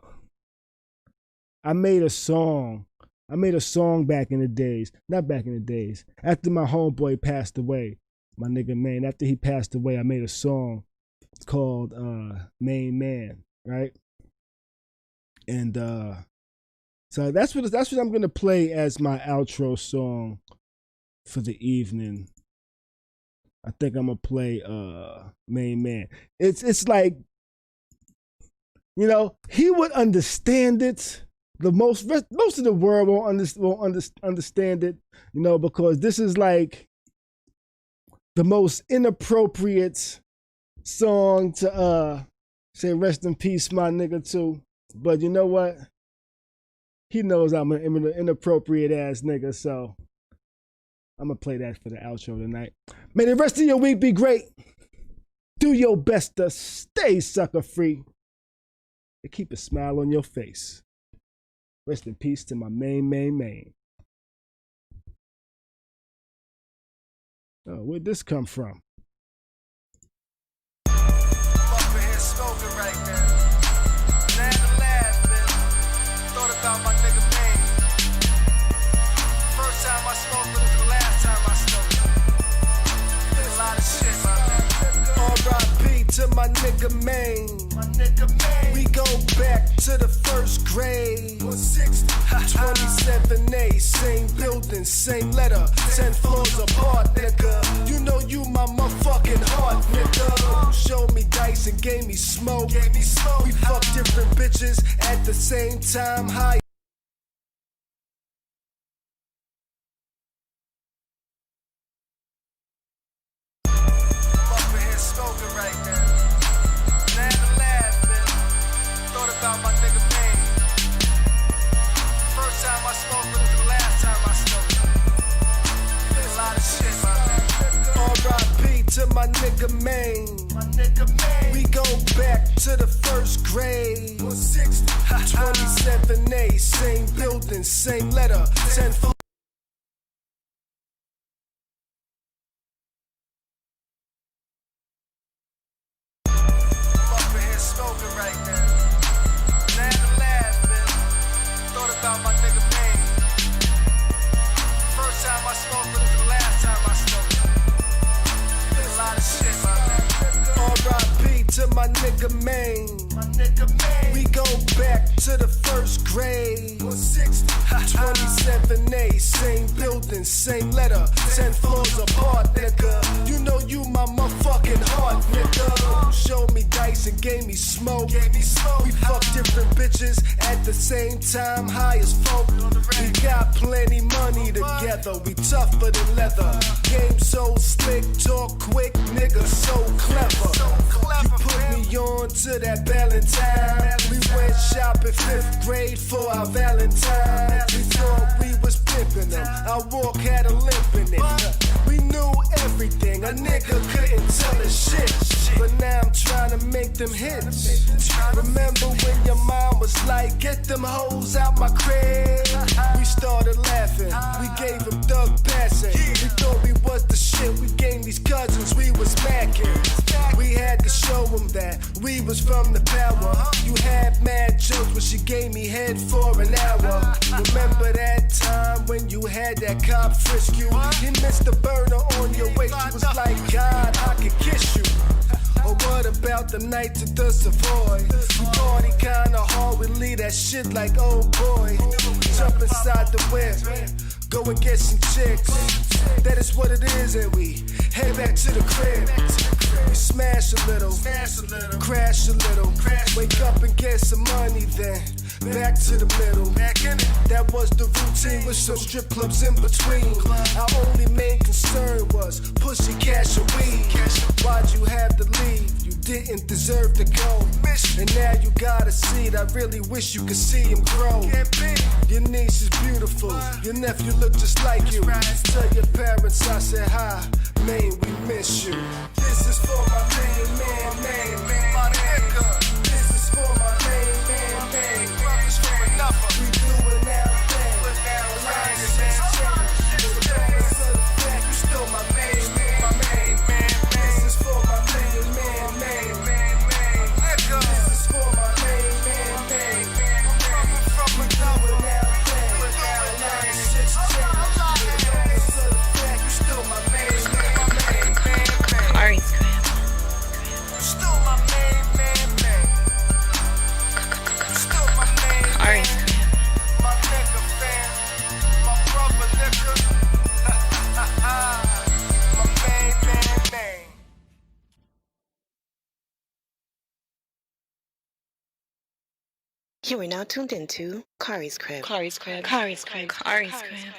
I made a song. Back in the days. Not back in the days. After my homeboy passed away, my nigga Maine, after he passed away, I made a song called Main Man, right? And so that's what I'm gonna play as my outro song for the evening. I think I'm gonna play Main Man. It's like, you know, he would understand it. Most of the world won't understand it, you know, because this is like the most inappropriate song to say rest in peace, my nigga, too. But you know what? He knows I'm an inappropriate ass nigga, so I'm gonna play that for the outro tonight. May the rest of your week be great. Do your best to stay sucker free and keep a smile on your face. Rest in peace to my main. Oh, where'd this come from? I'm up in here smoking right now. Land to laugh, man. Thought about my nigga Maine. First time I smoked, but it was the last time I smoked. Did a lot of shit, my man. R.I.P. to my nigga Maine. My nigga Maine. We go back to the first grade. 160. 27A, same building, same letter, 10 floors apart, nigga. You know you my motherfucking heart, nigga. Showed me dice and gave me smoke. We fuck different bitches at the same time. High. I'm up in here smoking right now. Land to laugh, man. Thought about my nigga Maine. First time I smoked, but it was the last time I smoked. Did a lot of shit, my man. R.I.P. to my nigga Maine. My nigga Maine. We go back to the first grade. 160. 27A, same building, same letter, 10 floors. I'm up in here smoking right now. Land to laugh, man. Thought about my nigga Maine. First time I smoked, but it was the last time I smoked. Did a lot of shit, my man. R.I.P. to my nigga Maine. My nigga Maine. We go back to the first grade. 160. 27A, same building, same letter, 10 floors apart, nigga. You know you my motherfucking heart, nigga. Showed me dice and gave me smoke. We fuck different bitches at the same time, high as folk. We got plenty money together, we tougher than leather. Game so slick, talk quick, nigga so clever. You put me on to that Valentine. We went shopping 5th grade for our Valentine. We thought we was pimping them. Our walk had a limp in it. We knew everything, a nigga couldn't tell us shit. But now I'm trying to make them hits. Remember when your mom was like, get them hoes out my crib? We started laughing, we gave him Doug passing. We thought we was the shit, we gave these cousins, we was macking. We had to show them that we was from the power. You had mad jokes when she gave me head for an hour. Remember that time when you had that cop frisk you? You missed the burner on your waist, you was like, God, I could kiss you. Or what about the night at the Savoy? We party kinda hard, we leave that shit like, oh boy. Jump inside the whip, go and get some chicks. That is what it is, and we head back to the crib. We smash a little, crash a little, wake up and get some money then. Back to the middle, that was the routine with some strip clubs in between. Our only main concern was pussy, cash, and weed. Why'd you have to leave? You didn't deserve to go. And now you got a seat, I really wish you could see him grow. Your niece is beautiful, your nephew look just like you. Tell your parents I said hi, man, we miss you. This is for my man, My nigga. This is for my man. Brothers from another. We doing our thing. Alliance, man. You still my main man. This is for my man. Nigga. This is for my man. Brothers from another. Khary's crib. Still my You are now tuned into Khary's Crib. Khary's Crib. Khary's Crib. Khary's Crib.